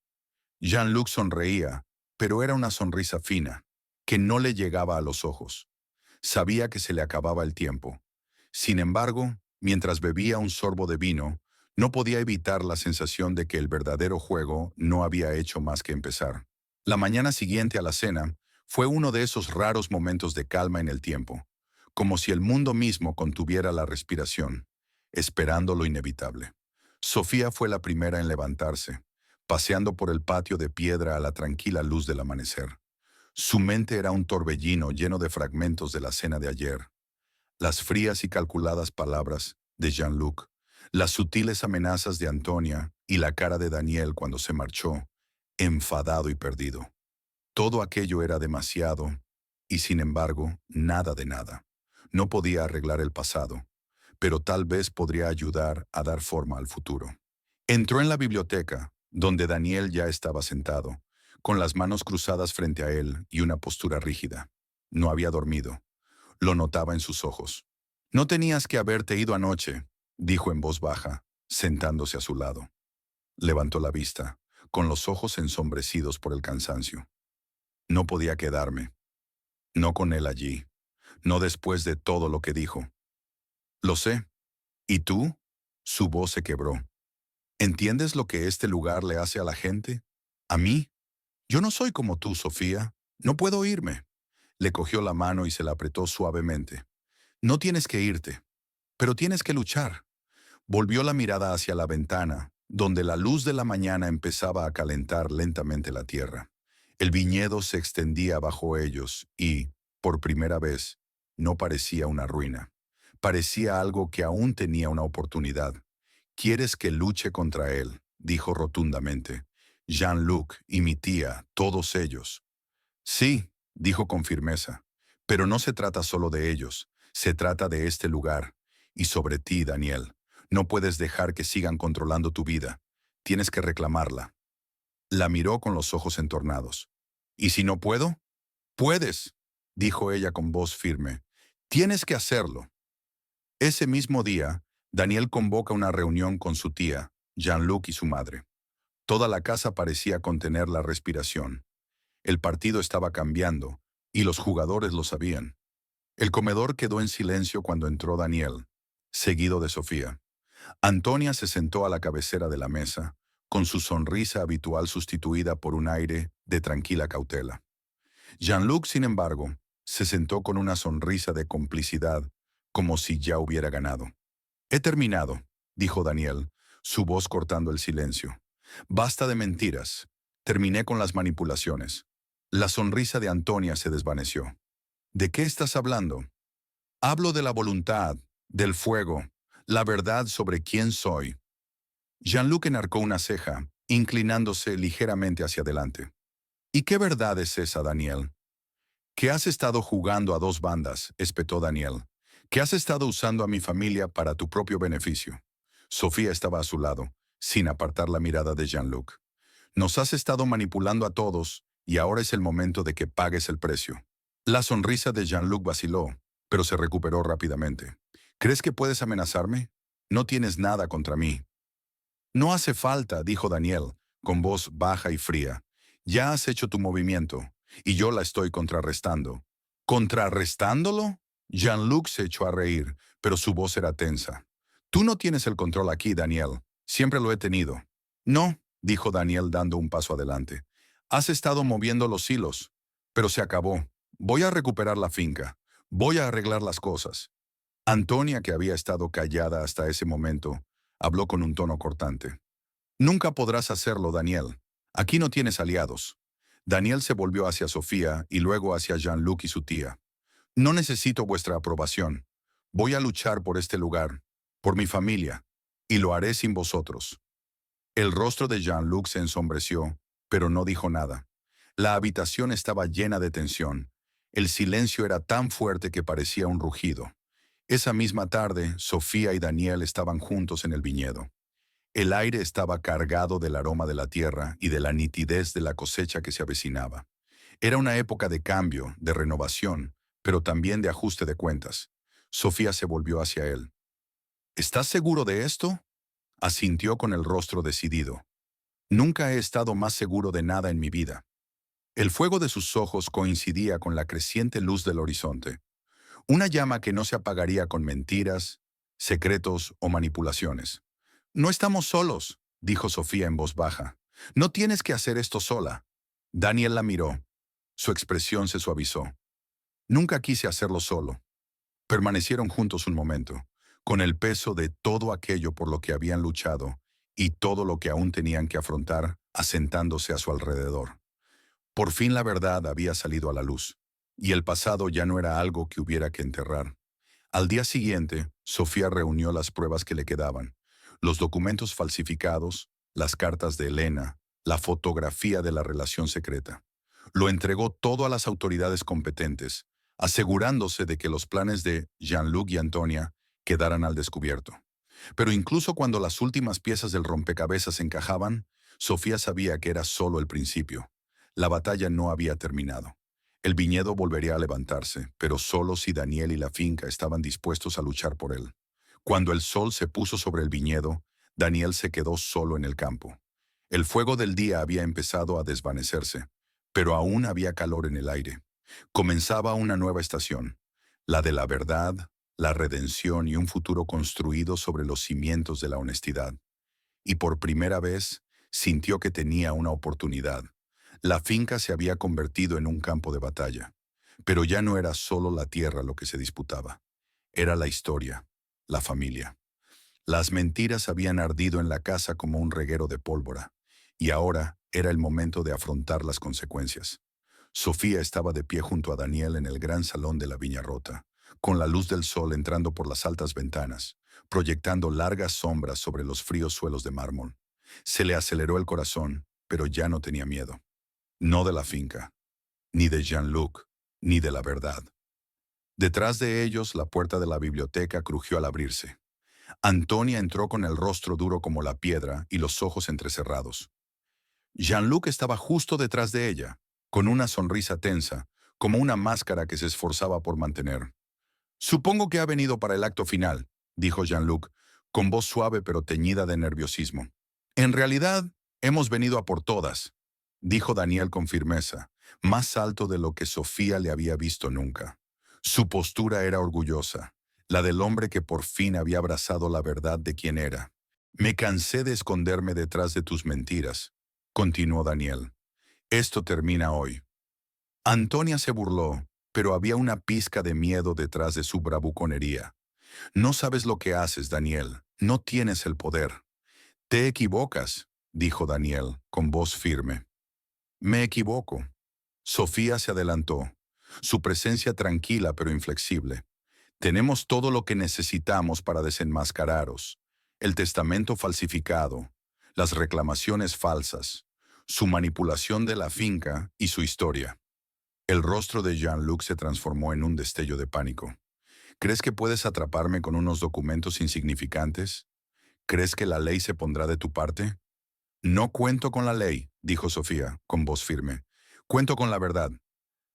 Jean-Luc sonreía, pero era una sonrisa fina, que no le llegaba a los ojos. Sabía que se le acababa el tiempo. Sin embargo, mientras bebía un sorbo de vino, no podía evitar la sensación de que el verdadero juego no había hecho más que empezar. La mañana siguiente a la cena fue uno de esos raros momentos de calma en el tiempo, como si el mundo mismo contuviera la respiración, esperando lo inevitable. Sofía fue la primera en levantarse, paseando por el patio de piedra a la tranquila luz del amanecer. Su mente era un torbellino lleno de fragmentos de la cena de ayer. Las frías y calculadas palabras de Jean-Luc, las sutiles amenazas de Antonia y la cara de Daniel cuando se marchó, enfadado y perdido. Todo aquello era demasiado, y sin embargo, nada de nada. No podía arreglar el pasado, pero tal vez podría ayudar a dar forma al futuro. Entró en la biblioteca, donde Daniel ya estaba sentado, con las manos cruzadas frente a él y una postura rígida. No había dormido. Lo notaba en sus ojos. «No tenías que haberte ido anoche», dijo en voz baja, sentándose a su lado. Levantó la vista, con los ojos ensombrecidos por el cansancio. «No podía quedarme. No con él allí. No después de todo lo que dijo». «Lo sé. ¿Y tú?» Su voz se quebró. «¿Entiendes lo que este lugar le hace a la gente? ¿A mí? Yo no soy como tú, Sofía. No puedo irme». Le cogió la mano y se la apretó suavemente. «No tienes que irte, pero tienes que luchar». Volvió la mirada hacia la ventana, donde la luz de la mañana empezaba a calentar lentamente la tierra. El viñedo se extendía bajo ellos y, por primera vez, no parecía una ruina. Parecía algo que aún tenía una oportunidad. «¿Quieres que luche contra él?», dijo rotundamente. «Jean-Luc y mi tía, todos ellos». «Sí», dijo con firmeza, «pero no se trata solo de ellos, se trata de este lugar, y sobre ti, Daniel. No puedes dejar que sigan controlando tu vida. Tienes que reclamarla». La miró con los ojos entornados. «¿Y si no puedo?» «Puedes», dijo ella con voz firme. «Tienes que hacerlo». Ese mismo día, Daniel convoca una reunión con su tía, Jean-Luc y su madre. Toda la casa parecía contener la respiración. El partido estaba cambiando, y los jugadores lo sabían. El comedor quedó en silencio cuando entró Daniel, seguido de Sofía. Antonia se sentó a la cabecera de la mesa, con su sonrisa habitual sustituida por un aire de tranquila cautela. Jean-Luc, sin embargo, se sentó con una sonrisa de complicidad, como si ya hubiera ganado. «He terminado», dijo Daniel, su voz cortando el silencio. «Basta de mentiras. Terminé con las manipulaciones». La sonrisa de Antonia se desvaneció. «¿De qué estás hablando?» «Hablo de la voluntad, del fuego, la verdad sobre quién soy». Jean-Luc enarcó una ceja, inclinándose ligeramente hacia adelante. «¿Y qué verdad es esa, Daniel?» «Que has estado jugando a dos bandas», espetó Daniel. «Que has estado usando a mi familia para tu propio beneficio». Sofía estaba a su lado, sin apartar la mirada de Jean-Luc. «Nos has estado manipulando a todos, y ahora es el momento de que pagues el precio». La sonrisa de Jean-Luc vaciló, pero se recuperó rápidamente. «¿Crees que puedes amenazarme? No tienes nada contra mí». «No hace falta», dijo Daniel, con voz baja y fría. «Ya has hecho tu movimiento, y yo la estoy contrarrestando». «¿Contrarrestándolo?» Jean-Luc se echó a reír, pero su voz era tensa. «Tú no tienes el control aquí, Daniel. Siempre lo he tenido». «No», dijo Daniel dando un paso adelante. «Has estado moviendo los hilos, pero se acabó. Voy a recuperar la finca. Voy a arreglar las cosas». Antonia, que había estado callada hasta ese momento, habló con un tono cortante. «Nunca podrás hacerlo, Daniel. Aquí no tienes aliados». Daniel se volvió hacia Sofía y luego hacia Jean-Luc y su tía. «No necesito vuestra aprobación. Voy a luchar por este lugar, por mi familia, y lo haré sin vosotros». El rostro de Jean-Luc se ensombreció, pero no dijo nada. La habitación estaba llena de tensión. El silencio era tan fuerte que parecía un rugido. Esa misma tarde, Sofía y Daniel estaban juntos en el viñedo. El aire estaba cargado del aroma de la tierra y de la nitidez de la cosecha que se avecinaba. Era una época de cambio, de renovación, pero también de ajuste de cuentas. Sofía se volvió hacia él. «¿Estás seguro de esto?», asintió con el rostro decidido. «Nunca he estado más seguro de nada en mi vida». El fuego de sus ojos coincidía con la creciente luz del horizonte. Una llama que no se apagaría con mentiras, secretos o manipulaciones. «No estamos solos», dijo Sofía en voz baja. «No tienes que hacer esto sola». Daniel la miró. Su expresión se suavizó. «Nunca quise hacerlo solo». Permanecieron juntos un momento, con el peso de todo aquello por lo que habían luchado y todo lo que aún tenían que afrontar asentándose a su alrededor. Por fin la verdad había salido a la luz, y el pasado ya no era algo que hubiera que enterrar. Al día siguiente, Sofía reunió las pruebas que le quedaban, los documentos falsificados, las cartas de Elena, la fotografía de la relación secreta. Lo entregó todo a las autoridades competentes, asegurándose de que los planes de Jean-Luc y Antonia quedaran al descubierto. Pero incluso cuando las últimas piezas del rompecabezas encajaban, Sofía sabía que era solo el principio. La batalla no había terminado. El viñedo volvería a levantarse, pero solo si Daniel y la finca estaban dispuestos a luchar por él. Cuando el sol se puso sobre el viñedo, Daniel se quedó solo en el campo. El fuego del día había empezado a desvanecerse, pero aún había calor en el aire. Comenzaba una nueva estación, la de la verdad, la redención y un futuro construido sobre los cimientos de la honestidad. Y por primera vez sintió que tenía una oportunidad. La finca se había convertido en un campo de batalla, pero ya no era solo la tierra lo que se disputaba. Era la historia, la familia. Las mentiras habían ardido en la casa como un reguero de pólvora, y ahora era el momento de afrontar las consecuencias. Sofía estaba de pie junto a Daniel en el gran salón de la Viña Rota, con la luz del sol entrando por las altas ventanas, proyectando largas sombras sobre los fríos suelos de mármol. Se le aceleró el corazón, pero ya no tenía miedo. No de la finca, ni de Jean-Luc, ni de la verdad. Detrás de ellos, la puerta de la biblioteca crujió al abrirse. Antonia entró con el rostro duro como la piedra y los ojos entrecerrados. Jean-Luc estaba justo detrás de ella, con una sonrisa tensa, como una máscara que se esforzaba por mantener. «Supongo que ha venido para el acto final», dijo Jean-Luc, con voz suave pero teñida de nerviosismo. «En realidad, hemos venido a por todas», dijo Daniel con firmeza, más alto de lo que Sofía le había visto nunca. Su postura era orgullosa, la del hombre que por fin había abrazado la verdad de quién era. «Me cansé de esconderme detrás de tus mentiras», continuó Daniel. «Esto termina hoy». Antonia se burló, pero había una pizca de miedo detrás de su bravuconería. «No sabes lo que haces, Daniel. No tienes el poder». «Te equivocas», dijo Daniel, con voz firme. «Me equivoco». Sofía se adelantó, su presencia tranquila pero inflexible. «Tenemos todo lo que necesitamos para desenmascararos. El testamento falsificado, las reclamaciones falsas, su manipulación de la finca y su historia». El rostro de Jean-Luc se transformó en un destello de pánico. «¿Crees que puedes atraparme con unos documentos insignificantes? ¿Crees que la ley se pondrá de tu parte?» «No cuento con la ley», dijo Sofía, con voz firme. «Cuento con la verdad».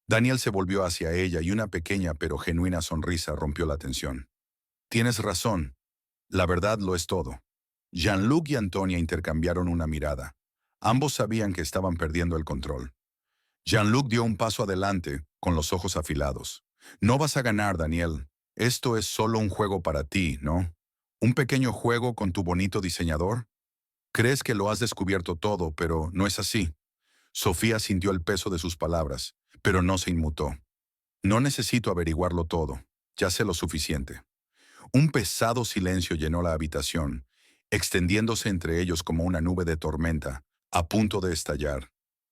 Daniel se volvió hacia ella y una pequeña pero genuina sonrisa rompió la tensión. «Tienes razón. La verdad lo es todo». Jean-Luc y Antonia intercambiaron una mirada. Ambos sabían que estaban perdiendo el control. Jean-Luc dio un paso adelante, con los ojos afilados. «No vas a ganar, Daniel. Esto es solo un juego para ti, ¿no? Un pequeño juego con tu bonito diseñador. Crees que lo has descubierto todo, pero no es así». Sofía sintió el peso de sus palabras, pero no se inmutó. «No necesito averiguarlo todo. Ya sé lo suficiente». Un pesado silencio llenó la habitación, extendiéndose entre ellos como una nube de tormenta, a punto de estallar.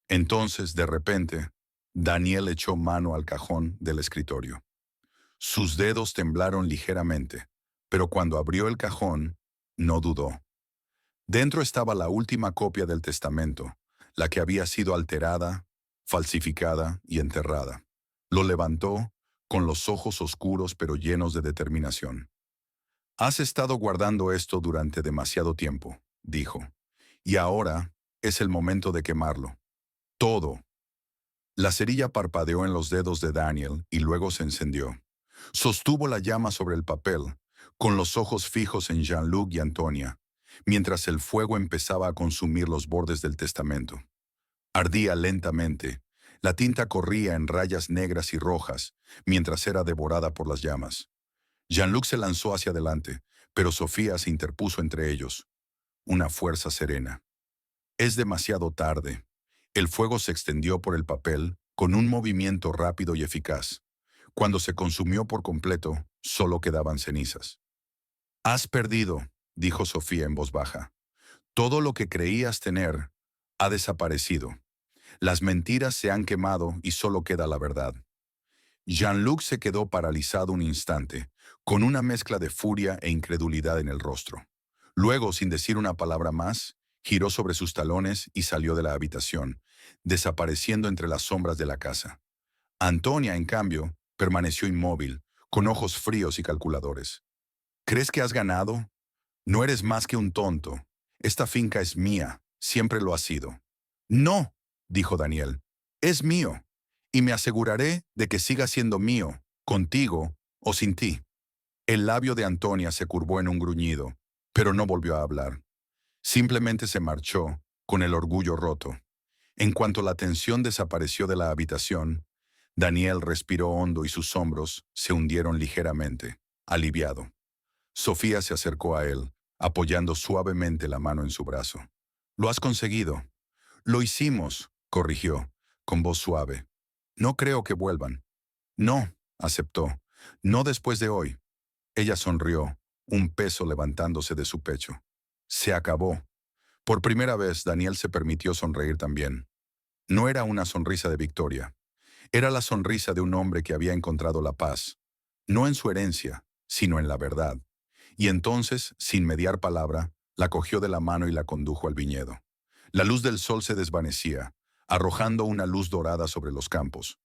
Entonces, de repente, Daniel echó mano al cajón del escritorio. Sus dedos temblaron ligeramente, pero cuando abrió el cajón, no dudó. Dentro estaba la última copia del testamento, la que había sido alterada, falsificada y enterrada. Lo levantó, con los ojos oscuros pero llenos de determinación. «Has estado guardando esto durante demasiado tiempo», dijo, «y ahora es el momento de quemarlo. Todo». La cerilla parpadeó en los dedos de Daniel y luego se encendió. Sostuvo la llama sobre el papel, con los ojos fijos en Jean-Luc y Antonia, mientras el fuego empezaba a consumir los bordes del testamento. Ardía lentamente, la tinta corría en rayas negras y rojas, mientras era devorada por las llamas. Jean-Luc se lanzó hacia adelante, pero Sofía se interpuso entre ellos. Una fuerza serena. «Es demasiado tarde». El fuego se extendió por el papel con un movimiento rápido y eficaz. Cuando se consumió por completo, solo quedaban cenizas. «Has perdido», dijo Sofía en voz baja. «Todo lo que creías tener ha desaparecido. Las mentiras se han quemado y solo queda la verdad». Jean-Luc se quedó paralizado un instante, con una mezcla de furia e incredulidad en el rostro. Luego, sin decir una palabra más, giró sobre sus talones y salió de la habitación, desapareciendo entre las sombras de la casa. Antonia, en cambio, permaneció inmóvil, con ojos fríos y calculadores. ¿Crees que has ganado? No eres más que un tonto. Esta finca es mía, siempre lo ha sido. No, dijo Daniel, es mío, y me aseguraré de que siga siendo mío, contigo o sin ti. El labio de Antonia se curvó en un gruñido, pero no volvió a hablar. Simplemente se marchó, con el orgullo roto. En cuanto la tensión desapareció de la habitación, Daniel respiró hondo y sus hombros se hundieron ligeramente, aliviado. Sofía se acercó a él, apoyando suavemente la mano en su brazo. «Lo has conseguido». «Lo hicimos», corrigió, con voz suave. «No creo que vuelvan». «No», aceptó. «No después de hoy». Ella sonrió, un peso levantándose de su pecho. Se acabó. Por primera vez, Daniel se permitió sonreír también. No era una sonrisa de victoria. Era la sonrisa de un hombre que había encontrado la paz, no en su herencia, sino en la verdad. Y entonces, sin mediar palabra, la cogió de la mano y la condujo al viñedo. La luz del sol se desvanecía, arrojando una luz dorada sobre los campos.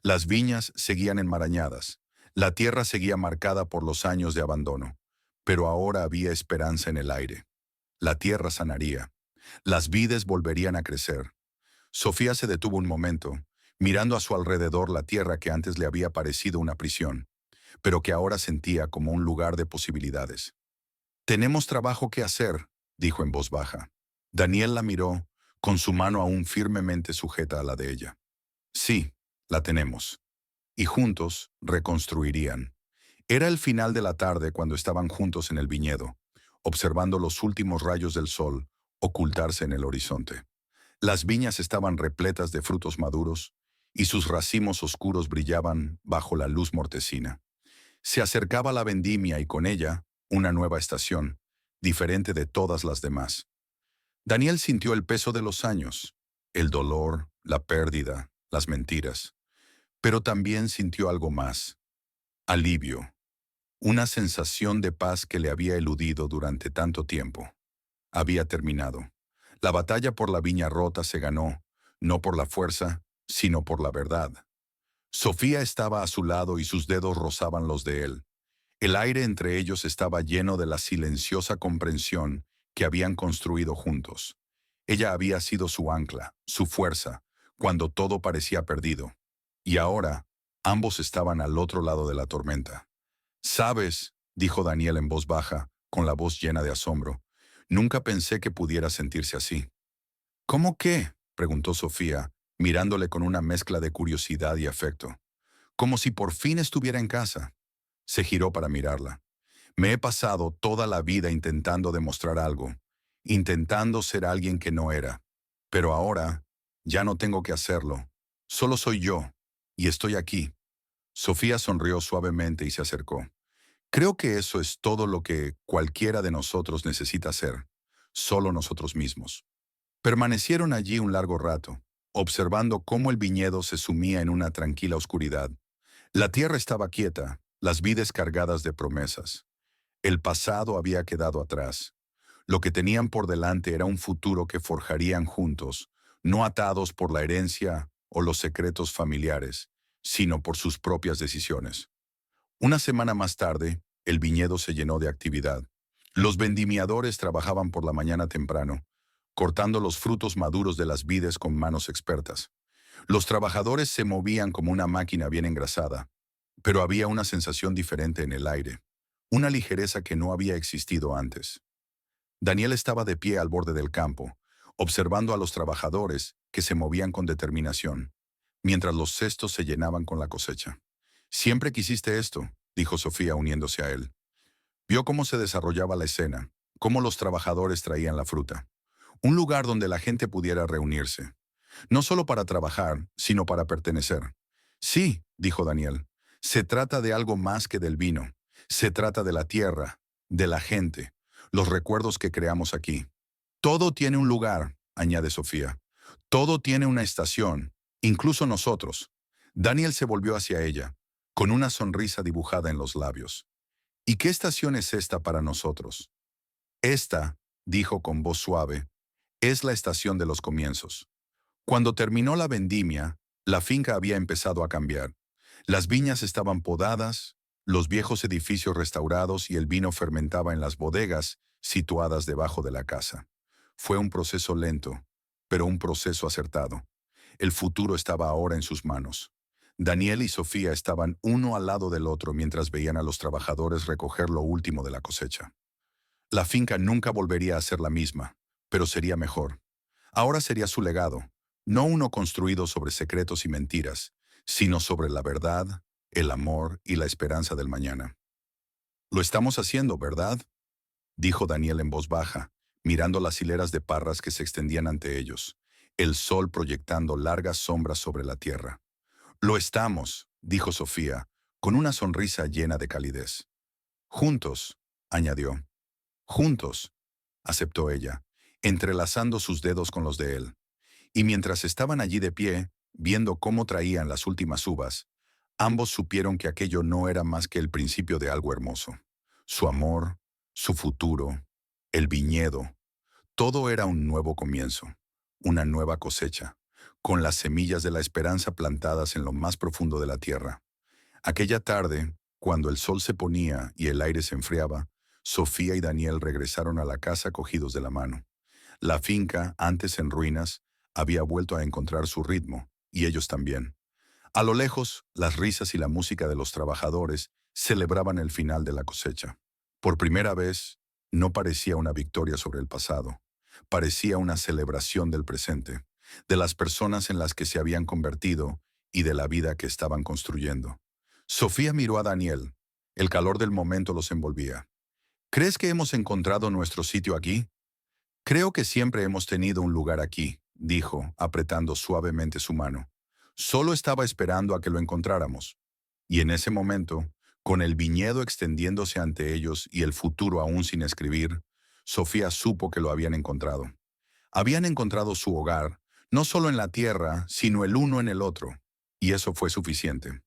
Las viñas seguían enmarañadas. La tierra seguía marcada por los años de abandono. Pero ahora había esperanza en el aire. La tierra sanaría. Las vides volverían a crecer. Sofía se detuvo un momento, mirando a su alrededor la tierra que antes le había parecido una prisión, pero que ahora sentía como un lugar de posibilidades. «Tenemos trabajo que hacer», dijo en voz baja. Daniel la miró, con su mano aún firmemente sujeta a la de ella. «Sí, la tenemos». Y juntos reconstruirían. Era el final de la tarde cuando estaban juntos en el viñedo, observando los últimos rayos del sol ocultarse en el horizonte. Las viñas estaban repletas de frutos maduros y sus racimos oscuros brillaban bajo la luz mortecina. Se acercaba la vendimia y con ella una nueva estación, diferente de todas las demás. Daniel sintió el peso de los años, el dolor, la pérdida, las mentiras, pero también sintió algo más, alivio, una sensación de paz que le había eludido durante tanto tiempo. Había terminado. La batalla por la viña rota se ganó, no por la fuerza, sino por la verdad. Sofía estaba a su lado y sus dedos rozaban los de él. El aire entre ellos estaba lleno de la silenciosa comprensión que habían construido juntos. Ella había sido su ancla, su fuerza, cuando todo parecía perdido. Y ahora, ambos estaban al otro lado de la tormenta. «¿Sabes?», dijo Daniel en voz baja, con la voz llena de asombro. «Nunca pensé que pudiera sentirse así». «¿Cómo qué?», preguntó Sofía, mirándole con una mezcla de curiosidad y afecto. «Como si por fin estuviera en casa». Se giró para mirarla. «Me he pasado toda la vida intentando demostrar algo, intentando ser alguien que no era. Pero ahora ya no tengo que hacerlo. Solo soy yo, y estoy aquí». Sofía sonrió suavemente y se acercó. «Creo que eso es todo lo que cualquiera de nosotros necesita hacer, solo nosotros mismos». Permanecieron allí un largo rato, observando cómo el viñedo se sumía en una tranquila oscuridad. La tierra estaba quieta, las vides cargadas de promesas. El pasado había quedado atrás. Lo que tenían por delante era un futuro que forjarían juntos, no atados por la herencia o los secretos familiares, sino por sus propias decisiones. Una semana más tarde, el viñedo se llenó de actividad. Los vendimiadores trabajaban por la mañana temprano, cortando los frutos maduros de las vides con manos expertas. Los trabajadores se movían como una máquina bien engrasada, pero había una sensación diferente en el aire, una ligereza que no había existido antes. Daniel estaba de pie al borde del campo, observando a los trabajadores que se movían con determinación, mientras los cestos se llenaban con la cosecha. «Siempre quisiste esto», dijo Sofía uniéndose a él. Vio cómo se desarrollaba la escena, cómo los trabajadores traían la fruta. Un lugar donde la gente pudiera reunirse, no solo para trabajar, sino para pertenecer. «Sí», dijo Daniel, «se trata de algo más que del vino. Se trata de la tierra, de la gente, los recuerdos que creamos aquí». «Todo tiene un lugar», añade Sofía. «Todo tiene una estación, incluso nosotros». Daniel se volvió hacia ella, con una sonrisa dibujada en los labios. ¿Y qué estación es esta para nosotros? Esta, dijo con voz suave, es la estación de los comienzos. Cuando terminó la vendimia, la finca había empezado a cambiar. Las viñas estaban podadas, los viejos edificios restaurados y el vino fermentaba en las bodegas situadas debajo de la casa. Fue un proceso lento, pero un proceso acertado. El futuro estaba ahora en sus manos. Daniel y Sofía estaban uno al lado del otro mientras veían a los trabajadores recoger lo último de la cosecha. La finca nunca volvería a ser la misma, pero sería mejor. Ahora sería su legado, no uno construido sobre secretos y mentiras, sino sobre la verdad, el amor y la esperanza del mañana. Lo estamos haciendo, ¿verdad? Dijo Daniel en voz baja, mirando las hileras de parras que se extendían ante ellos, el sol proyectando largas sombras sobre la tierra. Lo estamos, dijo Sofía, con una sonrisa llena de calidez. Juntos, añadió. Juntos, aceptó ella, entrelazando sus dedos con los de él. Y mientras estaban allí de pie, viendo cómo traían las últimas uvas, ambos supieron que aquello no era más que el principio de algo hermoso. Su amor, su futuro, el viñedo, todo era un nuevo comienzo, una nueva cosecha, con las semillas de la esperanza plantadas en lo más profundo de la tierra. Aquella tarde, cuando el sol se ponía y el aire se enfriaba, Sofía y Daniel regresaron a la casa cogidos de la mano. La finca, antes en ruinas, había vuelto a encontrar su ritmo, y ellos también. A lo lejos, las risas y la música de los trabajadores celebraban el final de la cosecha. Por primera vez, no parecía una victoria sobre el pasado, parecía una celebración del presente, de las personas en las que se habían convertido y de la vida que estaban construyendo. Sofía miró a Daniel. El calor del momento los envolvía. ¿Crees que hemos encontrado nuestro sitio aquí? Creo que siempre hemos tenido un lugar aquí, dijo, apretando suavemente su mano. Solo estaba esperando a que lo encontráramos. Y en ese momento, con el viñedo extendiéndose ante ellos y el futuro aún sin escribir, Sofía supo que lo habían encontrado. Habían encontrado su hogar, no solo en la tierra, sino el uno en el otro. Y eso fue suficiente.